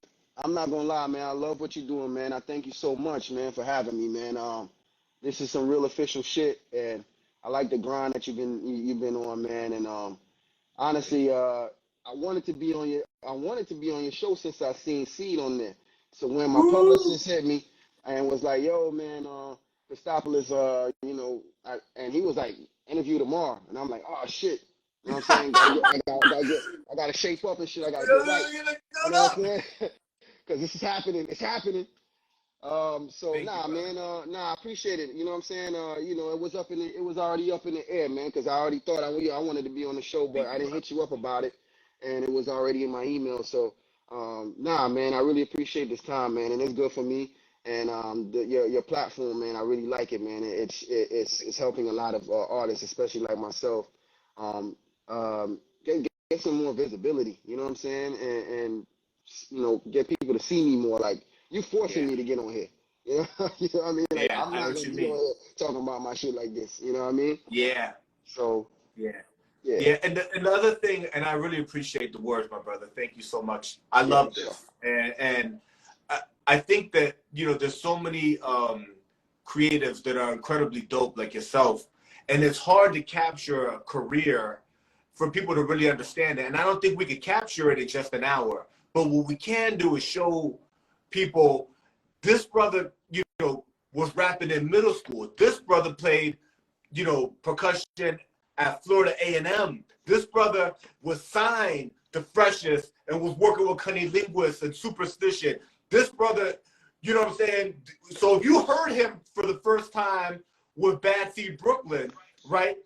S2: I'm not gonna lie, man. I love what you're doing, man. I thank you so much, man, for having me, man. This is some real official shit, and I like the grind that you've been on, man. And honestly, I wanted to be on your show since I seen Seed on there. So when my
S1: Woo!
S2: publicist hit me and was like, "Yo, man, Cristopolis, and he was like, interview tomorrow," and I'm like, "Oh shit," you know what I'm saying? I gotta shape up and shit. I gotta get right. You know what I'm saying? Because this is happening. It's happening. So
S1: Thank you,
S2: nah,
S1: brother.
S2: man, I appreciate it. You know what I'm saying? It was already up in the air, man, because I already thought I wanted to be on the show, but
S1: Thank
S2: I
S1: you,
S2: didn't
S1: brother.
S2: hit you up about it, and it was already in my email. So, nah, man, I really appreciate this time, man, and it's good for me. And your platform, man, I really like it, man. It's helping a lot of artists, especially like myself, um, get some more visibility. You know what I'm saying? And get people to see me more. Like you forcing
S1: Yeah.
S2: me to get on here. You know, you know what I mean? Like
S1: Yeah,
S2: I'm
S1: I know
S2: not
S1: what
S2: gonna
S1: you
S2: get on
S1: mean.
S2: here talking about my shit like this. You know what I mean?
S1: Yeah.
S2: So
S1: Yeah.
S2: yeah,
S1: Yeah, and the other thing, and I really appreciate the words, my brother. Thank you so much. I
S2: yeah, for
S1: love
S2: sure.
S1: this, and I think that there's so many creatives that are incredibly dope, like yourself, and it's hard to capture a career for people to really understand it. And I don't think we could capture it in just an hour. But what we can do is show people this brother, was rapping in middle school. This brother played percussion at Florida A&M. This brother was signed to Freshest and was working with Cunnilingus and Superstition. This brother, you know what I'm saying? So if you heard him for the first time with Bad Seed Brooklyn, right?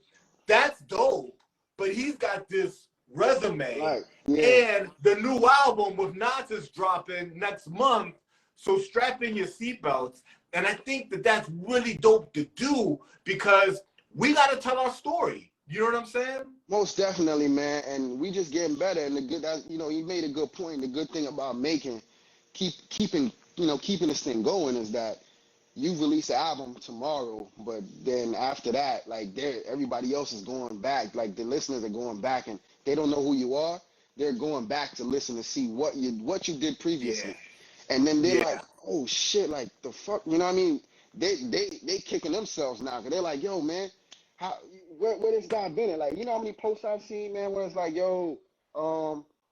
S1: That's dope. But he's got this resume,
S2: Right. Yeah.
S1: and the new album with Nottz is dropping next month. So strap in your seatbelts. And I think that that's really dope to do because we got to tell our story. You know what I'm saying?
S2: Most definitely, man. And we just getting better. And the good that you made a good point. The good thing about keeping this thing going is that you release an album tomorrow, but then after that, like everybody else is going back. Like the listeners are going back, and they don't know who you are. They're going back to listen to see what you did
S1: Yeah.
S2: previously, and then they're like,
S1: Yeah.
S2: oh shit, like the fuck, you know what I mean? They kicking themselves now, cause they're like, yo, man, how where this guy been at? Like, you know how many posts I've seen, man, where it's like, yo,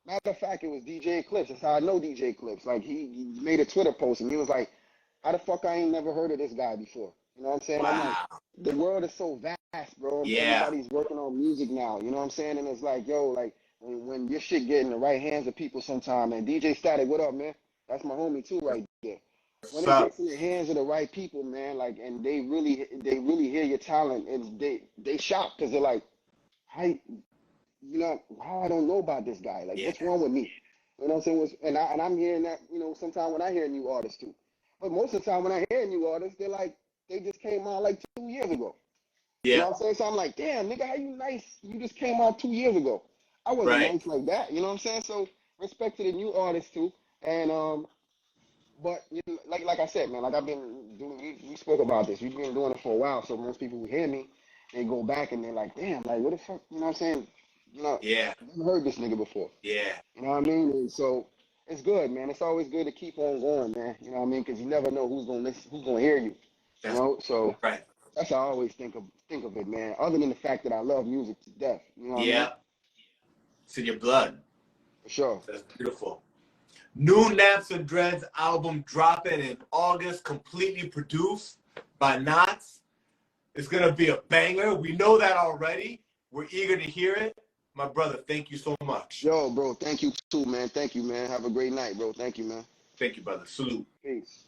S2: matter of fact, it was DJ Eclipse. That's how I know DJ Eclipse. Like he made a Twitter post, and he was like, how the fuck I ain't never heard of this guy before? You know what I'm saying? I'm like,
S1: Wow.
S2: the world is so vast, bro.
S1: Yeah.
S2: Everybody's working on music now. You know what I'm saying? And it's like, yo, like when your shit get in the right hands of people sometime, and DJ Static, what up, man? That's my homie too, right there. When
S1: What's
S2: it
S1: up?
S2: gets in the hands of the right people, man, like, and they really hear your talent, and they shocked because they're like, how how I don't know about this guy? Like,
S1: Yeah.
S2: what's wrong with me? You know what I'm saying? And I'm hearing that, sometimes when I hear new artists too. But most of the time when I hear new artists, they're like, they just came out like 2 years ago. You know
S1: Yeah.
S2: what I'm saying? So I'm like, damn, nigga, how you nice? You just came out 2 years ago. I wasn't
S1: Right.
S2: nice like that. You know what I'm saying? So respect to the new artists too. And but like I said, man, like I've been doing. We spoke about this. We've been doing it for a while. So most people who hear me, they go back and they're like, damn, like what the fuck? You know what I'm saying?
S1: Yeah.
S2: I never heard this nigga before.
S1: Yeah.
S2: You know what I mean? And so it's good, man. It's always good to keep on going, man. You know what I mean? Because you never know who's gonna listen, who's gonna hear you. You
S1: That's
S2: know, so
S1: right.
S2: that's how I always think of it, man. Other than the fact that I love music to death. You know what I mean?
S1: Yeah. It's in your blood.
S2: For sure.
S1: That's beautiful. New NapsNdreds album dropping in August, completely produced by Nottz. It's going to be a banger. We know that already. We're eager to hear it. My brother, thank you so much.
S2: Yo, bro, thank you too, man. Thank you, man. Have a great night, bro. Thank you, man.
S1: Thank you, brother. Salute.
S2: Peace.